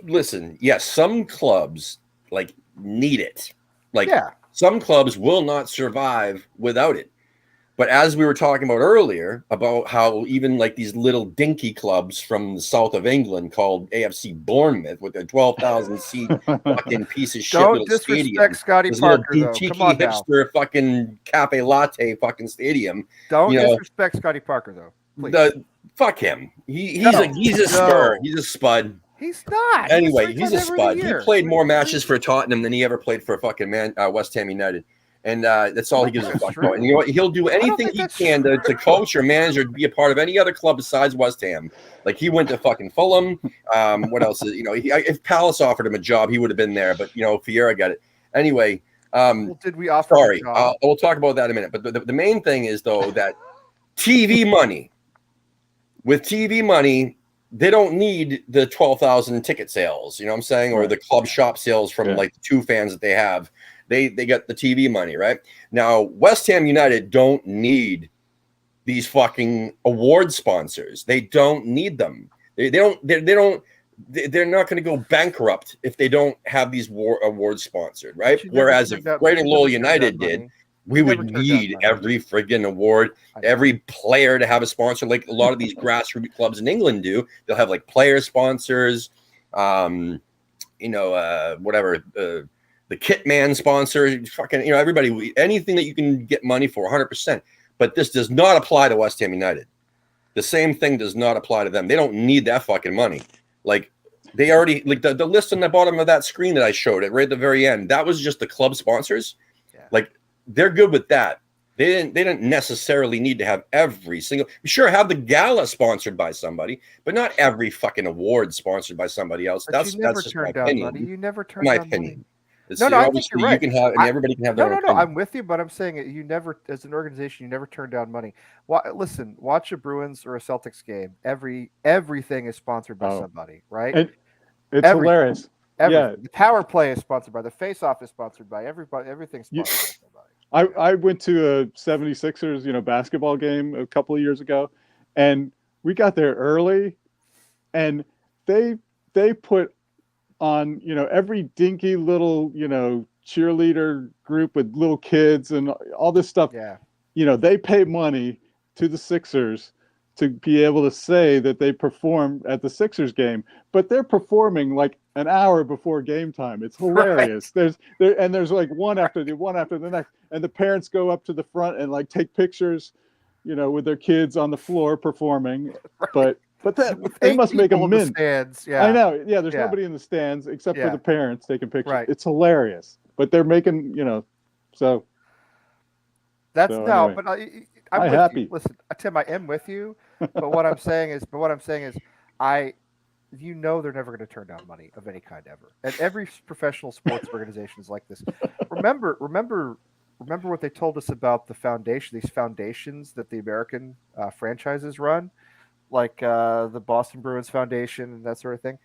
Listen, yes, some clubs need it. Some clubs will not survive without it. But as we were talking about earlier, about how even like these little dinky clubs from the south of England called AFC Bournemouth with their 12,000 seat fucking piece of shit Don't little disrespect stadium, Scotty this little Parker, though. Come boutique on now. hipster fucking cafe latte fucking stadium. Don't you know, disrespect Scotty Parker, though. Please. Fuck him. He's No, a spur. no. He's a spud. He's not. Anyway, he's a spud. He played more What- matches for Tottenham than he ever played for fucking West Ham United. And that's all he gives a fuck true. about. And you know what? He'll do anything think he that's can to coach or manage or be a part of any other club besides West Ham. Like he went to fucking Fulham. What else is, if Palace offered him a job, he would have been there. But, Fiera got it. Anyway. Well, did we offer him a job? We'll talk about that in a minute. But the main thing is, though, that TV money, with TV money, they don't need the 12,000 ticket sales, you know what I'm saying? Or the club shop sales from like the 2 fans that they have. They get the TV money, right? Now, West Ham United don't need these fucking award sponsors. They don't need them. They're not going to go bankrupt if they don't have these awards sponsored, right? Whereas if Greater Lowell United did, we would need every friggin' award, every player to have a sponsor, like a lot of these grassroots clubs in England do. They'll have like player sponsors, whatever, the kit man sponsor, fucking, everybody, anything that you can get money for 100%. But this does not apply to West Ham United. The same thing does not apply to them. They don't need that fucking money. Like they already, like the list on the bottom of that screen that I showed it right at the very end, that was just the club sponsors. Yeah. Like they're good with that. They didn't necessarily need to have every single, sure, have the gala sponsored by somebody, but not every fucking award sponsored by somebody else. But that's just my opinion. You never turn down money. No, I think you're right. You can have, and everybody can have their own opinion. I'm with you, but I'm saying you never, as an organization, you never turn down money. Listen, watch a Bruins or a Celtics game. Everything is sponsored by somebody, right? It's hilarious. Everything. The power play is sponsored by, the face-off is sponsored by everybody. Everything's sponsored by somebody. I went to a 76ers, basketball game a couple of years ago, and we got there early, and they put on, every dinky little, cheerleader group with little kids and all this stuff. Yeah. They pay money to the Sixers to be able to say that they perform at the Sixers game, but they're performing like an hour before game time. It's hilarious. Right. There's like one after the next, and the parents go up to the front and like take pictures, with their kids on the floor performing, right. But they must make a mint. Stands, yeah. I know. Yeah, there's nobody in the stands except for the parents taking pictures. Right. It's hilarious. But they're making, so. That's anyway. But I'm happy. Listen, Tim, I am with you. But what I'm saying is, they're never going to turn down money of any kind ever. And every professional sports organization is like this. Remember what they told us about these foundations that the American franchises run. Like the Boston Bruins Foundation and that sort of thing.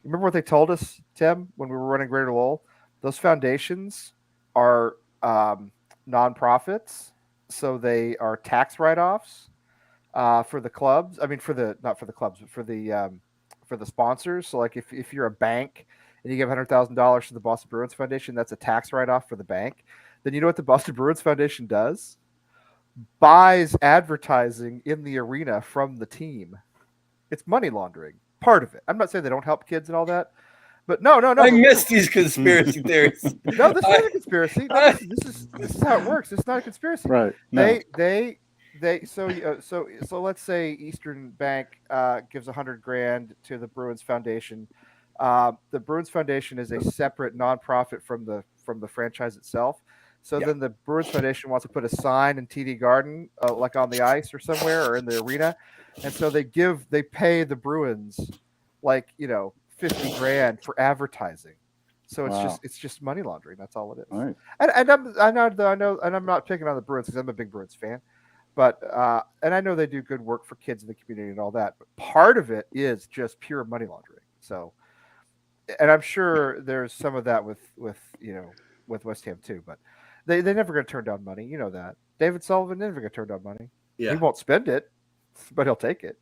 Remember what they told us, Tim, when we were running Greater Lowell? Those foundations are nonprofits, so they are tax write-offs for the clubs. I mean, not for the clubs, but for the sponsors. So, like, if you're a bank and you give $100,000 to the Boston Bruins Foundation, that's a tax write-off for the bank. Then you know what the Boston Bruins Foundation does? Buys advertising in the arena from the team. It's money laundering, part of it. I'm not saying they don't help kids and all that, but no. I missed these conspiracy theories. No, this isn't a conspiracy. No, this is how it works. It's not a conspiracy. Right. No. So let's say Eastern Bank gives $100,000 to the Bruins Foundation. The Bruins Foundation is a separate nonprofit from the franchise itself. So then the Bruins Foundation wants to put a sign in TD Garden, like on the ice or somewhere or in the arena. And so they pay the Bruins like, $50,000 for advertising. So it's just money laundering. That's all it is. Right. And I know, and I'm not picking on the Bruins because I'm a big Bruins fan, but and I know they do good work for kids in the community and all that. But part of it is just pure money laundering. So, and I'm sure there's some of that with West Ham too, but they're never going to turn down money. You know that. David Sullivan never going to turn down money. Yeah. He won't spend it, but he'll take it.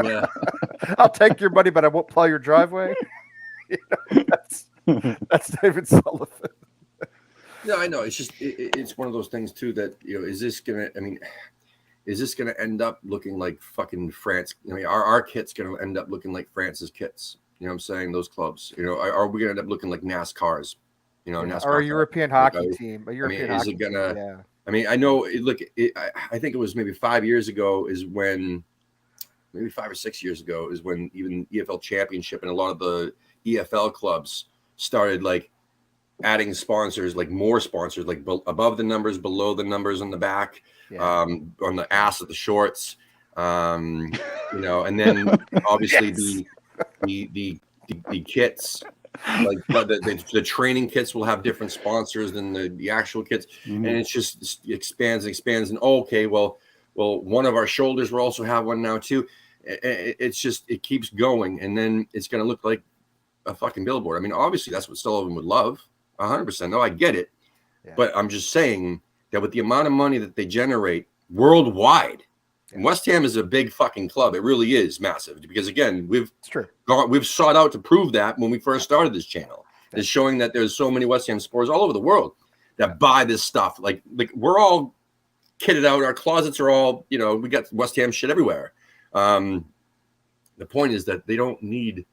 Yeah. I'll take your money, but I won't plow your driveway. That's David Sullivan. No, I know. It's just it's one of those things too that is this gonna? I mean, is this gonna end up looking like fucking France? I mean, our kit's gonna end up looking like France's kits. You know what I'm saying? Those clubs. Are we gonna end up looking like NASCARs? NASCAR or a European hockey team. A European is hockey it gonna? team, yeah. I mean, I know. Look, I think it was maybe 5 years ago is when, maybe 5 or 6 years ago is when even EFL Championship and a lot of the EFL clubs started like adding sponsors, like more sponsors, like above the numbers, below the numbers on the back, on the ass of the shorts, and then obviously the kits. Like the training kits will have different sponsors than the actual kits, and it just expands and expands. And well, one of our shoulders will also have one now too. It's just it keeps going, and then it's going to look like a fucking billboard. I mean, obviously that's what Sullivan would love, 100%. No, I get it, but I'm just saying that with the amount of money that they generate worldwide. West Ham is a big fucking club. It really is massive because again, we've sought out to prove that when we first started this channel. Is showing that there's so many West Ham supporters all over the world that buy this stuff. Like we're all kitted out. Our closets are all, we got West Ham shit everywhere. The point is that they don't need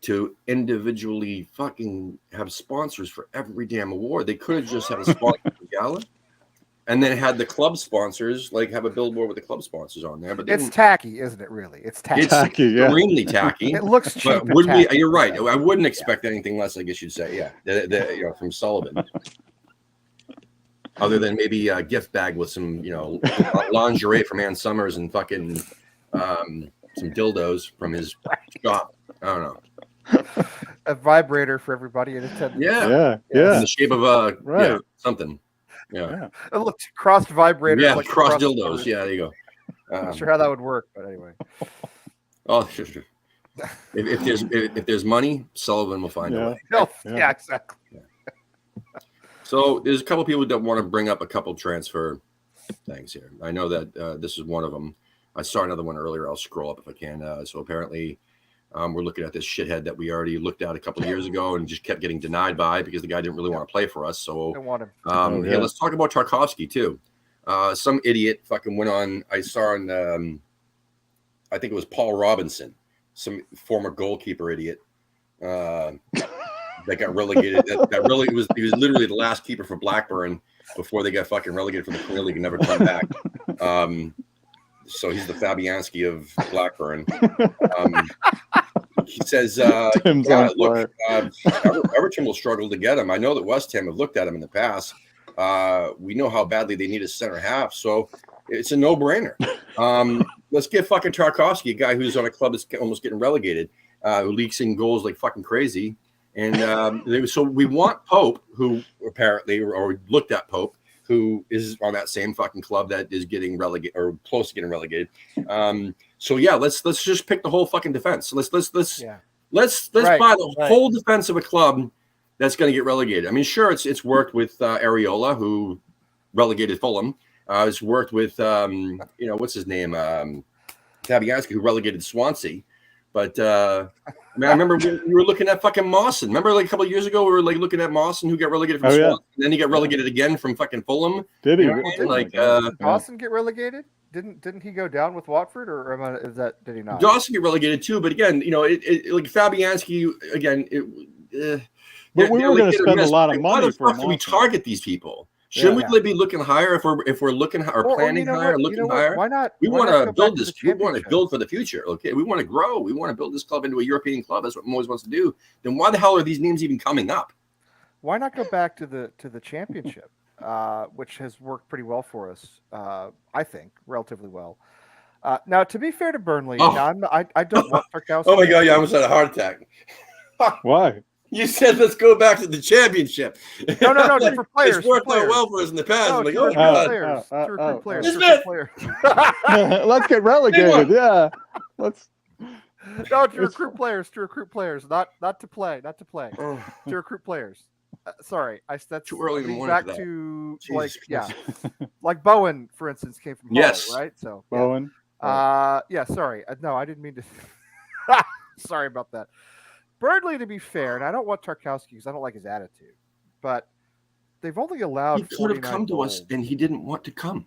to individually fucking have sponsors for every damn award. They could have just had a sponsor for Gala. And then had the club sponsors have a billboard with the club sponsors on there, but it's tacky, isn't it? Really, it's tacky. It's extremely tacky. It looks cheap. But you're right. I wouldn't expect anything less. I guess you'd say, from Sullivan. Other than maybe a gift bag with some, lingerie from Ann Summers and fucking some dildos from his shop. I don't know. A vibrator for everybody in attendance. Yeah. In the shape of something. Yeah. It looked crossed vibrators. Yeah, crossed dildos. Yeah, there you go. Not sure how that would work, but anyway. Oh, sure. If there's money, Sullivan will find a way. Yeah, exactly. Yeah. So there's a couple people that want to bring up a couple transfer things here. I know that this is one of them. I saw another one earlier. I'll scroll up if I can. So apparently, we're looking at this shithead that we already looked at a couple of years ago and just kept getting denied by because the guy didn't really want to play for us. So I want him. Let's talk about Tarkovsky too. Some idiot fucking went on. I saw on, I think it was Paul Robinson, some former goalkeeper idiot that got relegated. He was literally the last keeper for Blackburn before they got fucking relegated from the Premier League and never come back. So he's the Fabianski of Blackburn. He says, look, Everton will struggle to get him. I know that West Ham have looked at him in the past. We know how badly they need a center half, so it's a no-brainer. Let's get fucking Tarkovsky, a guy who's on a club that's almost getting relegated, who leaks in goals like fucking crazy. And so we want Pope, who apparently, or looked at Pope, who is on that same fucking club that is getting relegated or close to getting relegated. So yeah, let's just pick the whole fucking defense. Let's buy the whole defense of a club that's going to get relegated. I mean, sure, it's worked with Areola, who relegated Fulham. It's worked with what's his name, Fabianski, who relegated Swansea. But I remember we were looking at fucking Mawson. Remember, a couple of years ago, we were looking at Mawson, who got relegated from Swansea, and then he got relegated again from fucking Fulham. Did he? Did Mawson get relegated? Didn't he go down with Watford, or did he not? Dawson get relegated too, but again, like Fabianski again. But we were going to spend a lot of money for. Why the fuck do we target these people? Shouldn't we be looking higher if we're looking or planning higher, looking higher? Why not? We want to build this. We want to build for the future. Okay, we want to grow. We want to build this club into a European club. That's what Moyes wants to do. Then why the hell are these names even coming up? Why not go back to the championship, which has worked pretty well for us? I think relatively well. Now, to be fair to Burnley, I don't want Tarkowski. Oh my god! Yeah, I almost had a heart attack. Why? You said let's go back to the championship. No, for players. It's worked out well for us in the past. No, to recruit players. Let's get relegated. Yeah, let's. No, to recruit players, not to play. To recruit players. Sorry, that's too early in the morning. Back for that. to like Bowen, for instance, came from Hull, right? So Bowen. Sorry, no, I didn't mean to. Sorry about that. Burnley, to be fair, and I don't want Tarkowski because I don't like his attitude, but they've only allowed. He could have 49 come to us, goals. and he didn't want to come.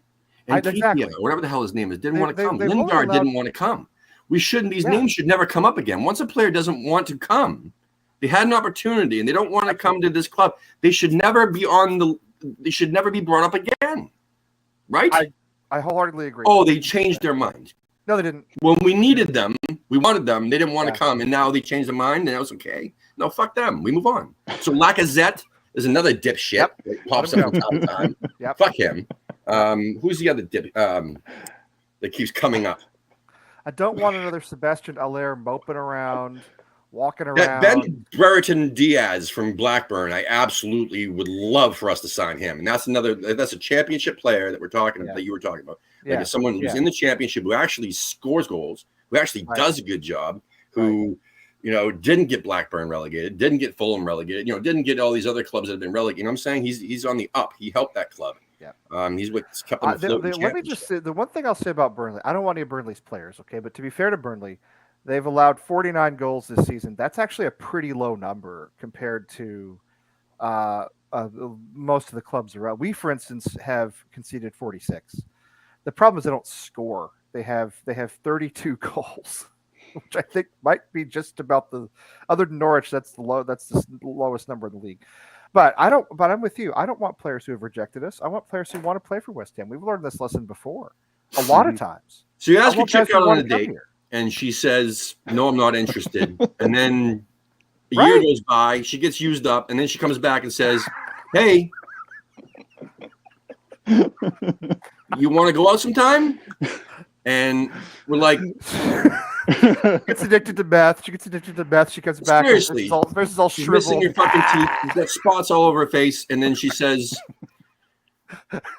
And Exactly. Keithia, whatever the hell his name is, didn't want to come. they've only Lingard allowed- didn't want to come. We shouldn't. These Yeah. names should never come up again. Once a player doesn't want to come, they had an opportunity, and they don't want to come to this club. They should never be on the. They should never be brought up again, right? I wholeheartedly agree. Oh, they changed their mind. No, they didn't. When we needed them, we wanted them. They didn't want Yeah. to come, and now they changed their mind, and that was okay. No, fuck them. We move on. So Lacazette is another dipshit Yep. that pops Let up him from time to time. Yep. Fuck him. Who's the other dip that keeps coming up? I don't want another Sebastian Aller moping around, walking around. Ben Brereton Diaz from Blackburn. I absolutely would love for us to sign him, and that's a championship player that we're talking about. That you were talking about. Like Yeah. someone who's in the championship who actually scores goals, who actually does a good job, who didn't get Blackburn relegated, didn't get Fulham relegated, didn't get all these other clubs that have been relegated. You know what I'm saying? He's on the up. He helped that club. Yeah. He's what kept them afloat. Let me just say the one thing I'll say about Burnley. I don't want any of Burnley's players, okay? But to be fair to Burnley, they've allowed 49 goals this season. That's actually a pretty low number compared to most of the clubs around. We, for instance, have conceded 46. The problem is they don't score. They have 32 goals, which I think might be just about the. Other than Norwich, that's the lowest number in the league. But I'm with you. I don't want players who have rejected us. I want players who want to play for West Ham. We've learned this lesson before, a lot of times. So you ask a chick out on a to come date, here. and she says, "No, I'm not interested." And then a year goes by, she gets used up, and then she comes back and says, "Hey, you want to go out sometime?" And we're like, Gets addicted to meth. She gets addicted to meth. She comes back. Seriously. This is all she's shriveled. missing her fucking teeth. She's got spots all over her face, and then she says,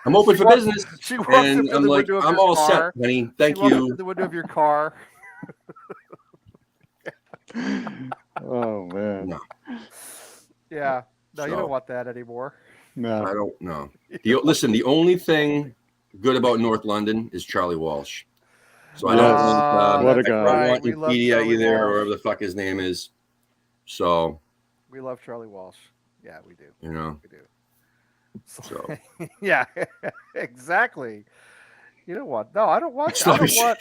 "I'm open for business." She walks And up to I'm the like, window of "I'm your all car. set, honey. Thank She walks up you." to the window of your car. Oh man. No. Yeah. No, you So- don't want that anymore. No. I don't know. Listen, the only thing good about North London is Charlie Walsh. So I don't Yes. want, What a I guy. don't want We love Wikipedia Charlie either, or Walsh. whatever the fuck his name is. So, We love Charlie Walsh. Yeah, we do. you know, We do. so Yeah, exactly. You know what? No, I don't want. It's not-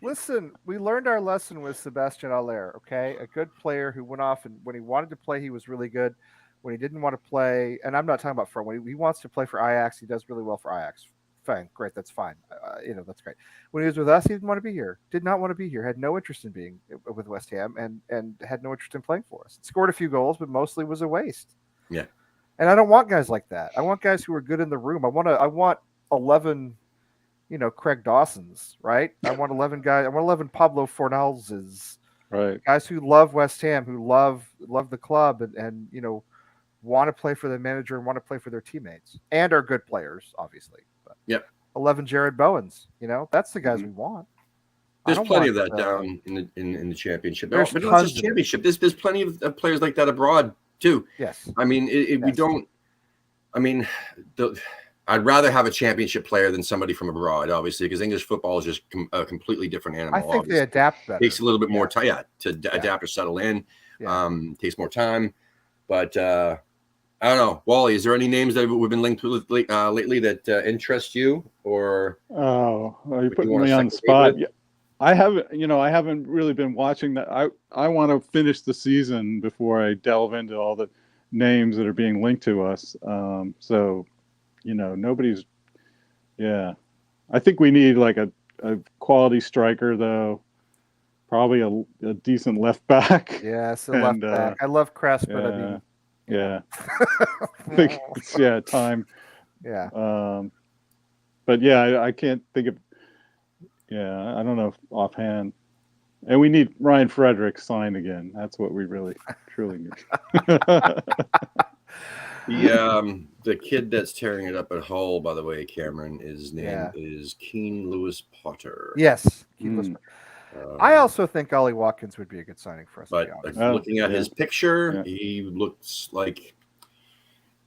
Listen, we learned our lesson with Sebastian Aller. Okay, a good player who went off, and when he wanted to play, he was really good. When he didn't want to play, and I'm not talking about when he wants to play for Ajax, he does really well for Ajax. Fine, great, that's fine. That's great. When he was with us, he didn't want to be here. Did not want to be here. Had no interest in being with West Ham, and had no interest in playing for us. Scored a few goals, but mostly was a waste. Yeah. And I don't want guys like that. I want guys who are good in the room. I want 11, Craig Dawsons, right? I want 11 guys. I want 11 Pablo Fornalses, Right. guys who love West Ham, who love the club, and want to play for the manager and want to play for their teammates, and are good players, obviously. But Yep. 11 Jared Bowens, that's the guys we want. I there's don't plenty want, of that down in the championship. there's But not tons just of it. championship. There's plenty of players like that abroad too. Yes. I mean, we Yes. don't. I mean, I'd rather have a championship player than somebody from abroad, obviously, because English football is just a completely different animal. I think obviously. they adapt better. Takes a little bit more time, to adapt or settle in. Yeah. Takes more time, but I don't know. Wally, is there any names that we've been linked with lately that interest you, or Oh, are you Would putting you want me a on the second spot? favorite? Yeah. I haven't really been watching that. I want to finish the season before I delve into all the names that are being linked to us. So, nobody's. Yeah, I think we need like a quality striker though. Probably a decent left back. Yeah, so left And, back. I love Crest, but I mean, Yeah. I think it's time. yeah. But yeah, I can't think of. Yeah, I don't know offhand. And we need Ryan Frederick signed again. That's what we really truly need. The kid that's tearing it up at Hull, by the way, Cameron, his name is Keane Lewis Potter. Yes. I Um, also think Ollie Watkins would be a good signing for us. But to be honest. looking at his picture, Yeah.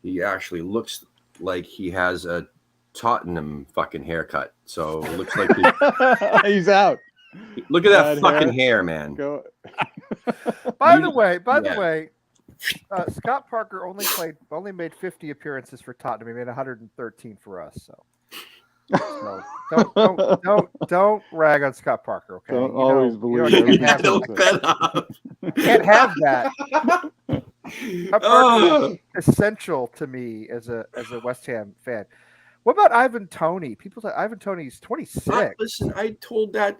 he actually looks like he has a Tottenham fucking haircut. So it looks like He's out. look at that Bad fucking hair, man. Go. By the way, Scott Parker only made 50 appearances for Tottenham. He made 113 for us. So don't rag on Scott Parker. Okay, Don't always believe you everything. can't have that. Scott Parker is essential to me as a West Ham fan. What about Ivan Toney? People say Ivan Toney's 26. Listen, I told that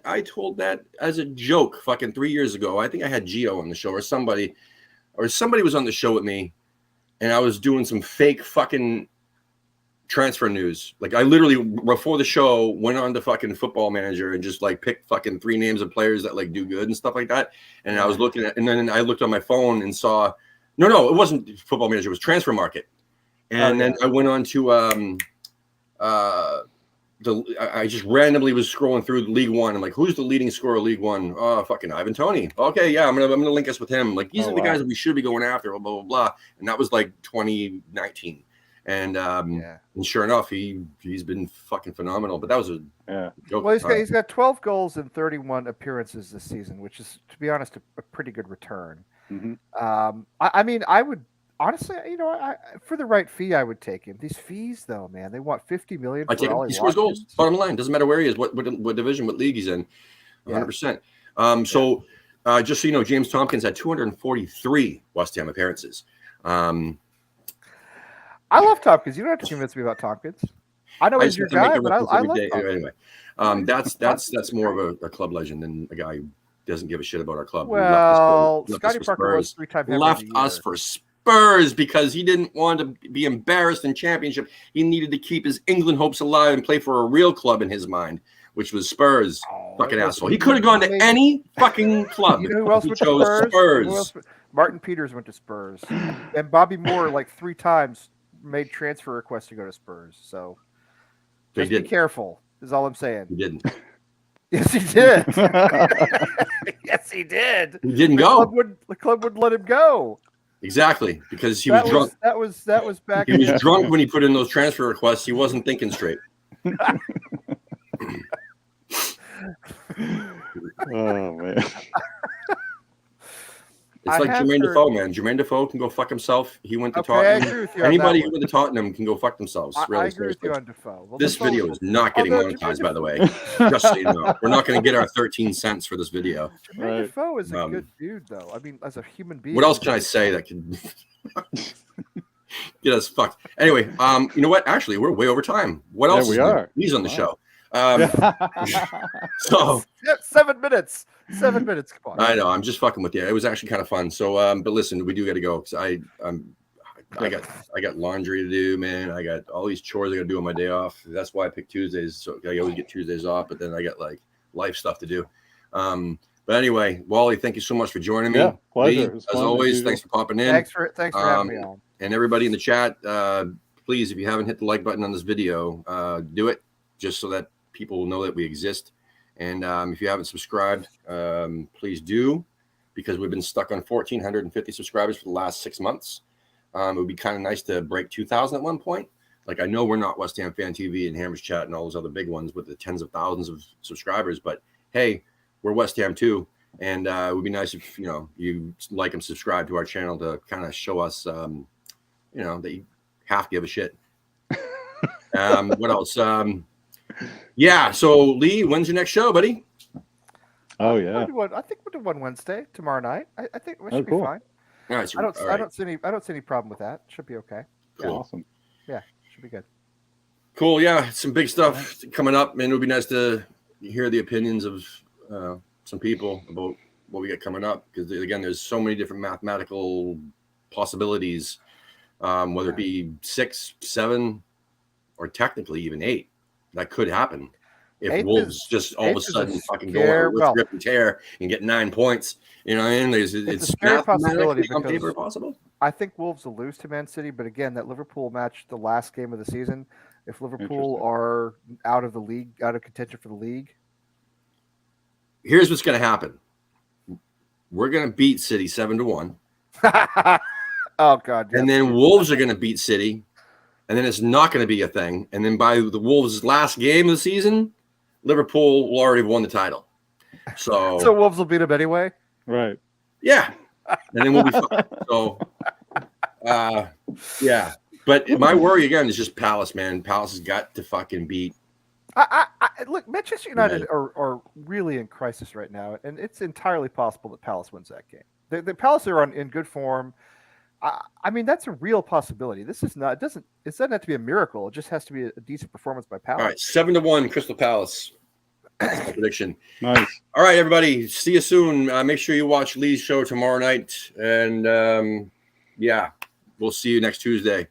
as a joke fucking 3 years ago. I think I had Gio on the show or somebody was on the show with me, and I was doing some fake fucking transfer news. Like I literally before the show went on to fucking Football Manager and just like picked fucking 3 names of players that like do good and stuff like that. And I was looking at, and then I looked on my phone and saw, no, it wasn't Football Manager, it was Transfer Market. And then I went on to I just randomly was scrolling through League One. I'm like, who's the leading scorer of League One? Oh, fucking Ivan Toney. Okay, yeah, I'm gonna link us with him. Like these are the guys that we should be going after. Blah blah blah. And that was like 2019. And and sure enough, he's been fucking phenomenal. But that was a joke. Well, he's got 12 goals in 31 appearances this season, which is, to be honest, a pretty good return. Mm-hmm. I mean, I would. Honestly, for the right fee, I would take him. These fees, though, man, they want $50 million. I take him. He scores goals. Bottom line, doesn't matter where he is, what division, what league he's in. 100%. So, just so you know, James Tompkins had 243 West Ham appearances. I love Tompkins. You don't have to convince me about Tompkins. I know he's your guy, but I love Tompkins. Anyway, that's more of a club legend than a guy who doesn't give a shit about our club. Well, Scotty Parker was 3-time left us for Spurs because he didn't want to be embarrassed in Championship. He needed to keep his England hopes alive and play for a real club in his mind, which was Spurs. Fucking asshole. He could have gone to any fucking club. You know who else went to Spurs? Martin Peters went to Spurs. And Bobby Moore, like 3 times, made transfer requests to go to Spurs. So just be careful, is all I'm saying. He didn't. Yes, he did. Yes, he did. He didn't go. The club would let him go. Exactly, because he was drunk. That was back. He was drunk when he put in those transfer requests. He wasn't thinking straight. Oh man. It's like Jermaine Defoe, man. Jermaine Defoe can go fuck himself. He went to Tottenham. Anybody who went to Tottenham can go fuck themselves. I agree with you on Defoe. Well, this video is not getting monetized, by the way. Just so you know. We're not going to get our 13 cents for this video. Jermaine Defoe is a good dude, though. I mean, as a human being. What else can I say that can get us fucked? Anyway, you know what? Actually, we're way over time. What else? We are. He's on the show. So 7 minutes. 7 minutes. Come on. I know. I'm just fucking with you. It was actually kind of fun. So, but listen, we do got to go because I got laundry to do, man. I got all these chores I got to do on my day off. That's why I pick Tuesdays. So I always get Tuesdays off, but then I got like life stuff to do. But anyway, Wally, thank you so much for joining me. Yeah, pleasure. Lee, as always, thanks for popping in. Thanks for having me on. And everybody in the chat, please, if you haven't hit the like button on this video, do it just so that people will know that we exist. And if you haven't subscribed, please do, because we've been stuck on 1,450 subscribers for the last 6 months. It would be kind of nice to break 2,000 at one point. Like, I know we're not West Ham Fan TV and Hammers Chat and all those other big ones with the tens of thousands of subscribers, but hey, we're West Ham too. And it would be nice if, you like and subscribe to our channel to kind of show us, that you half give a shit. What else? Yeah. So Lee, when's your next show, buddy? Oh yeah. I think we'll do one Wednesday tomorrow night. I think it should be fine. All right, I don't see any problem with that. Should be okay. Cool. Yeah, awesome. Yeah, should be good. Cool. Yeah, some big stuff coming up, and it would be nice to hear the opinions of some people about what we got coming up, because again, there's so many different mathematical possibilities, whether it be 6, 7, or technically even 8. That could happen if Wolves just all of a sudden fucking go on a rip and tear and get 9 points. You know what I mean? It's a scary possibility on paper possible. I think Wolves will lose to Man City, but again, that Liverpool match, the last game of the season, if Liverpool are out of the league, out of contention for the league. Here's what's going to happen. We're going to beat City 7-1. Oh, God. And then Wolves are going to beat City. And then it's not going to be a thing. And then by the Wolves' last game of the season, Liverpool will already have won the title. So Wolves will beat them anyway? Right. Yeah. And then we'll be fine. So Yeah. But my worry again is just Palace, man. Palace has got to fucking beat. Look, Manchester United are really in crisis right now, and it's entirely possible that Palace wins that game. The Palace are in good form. I mean, that's a real possibility. This is not. It doesn't have to be a miracle. It just has to be a decent performance by Palace. All right, 7-1 Crystal Palace. That's my prediction. Nice. All right, everybody. See you soon. Make sure you watch Lee's show tomorrow night, and yeah, we'll see you next Tuesday.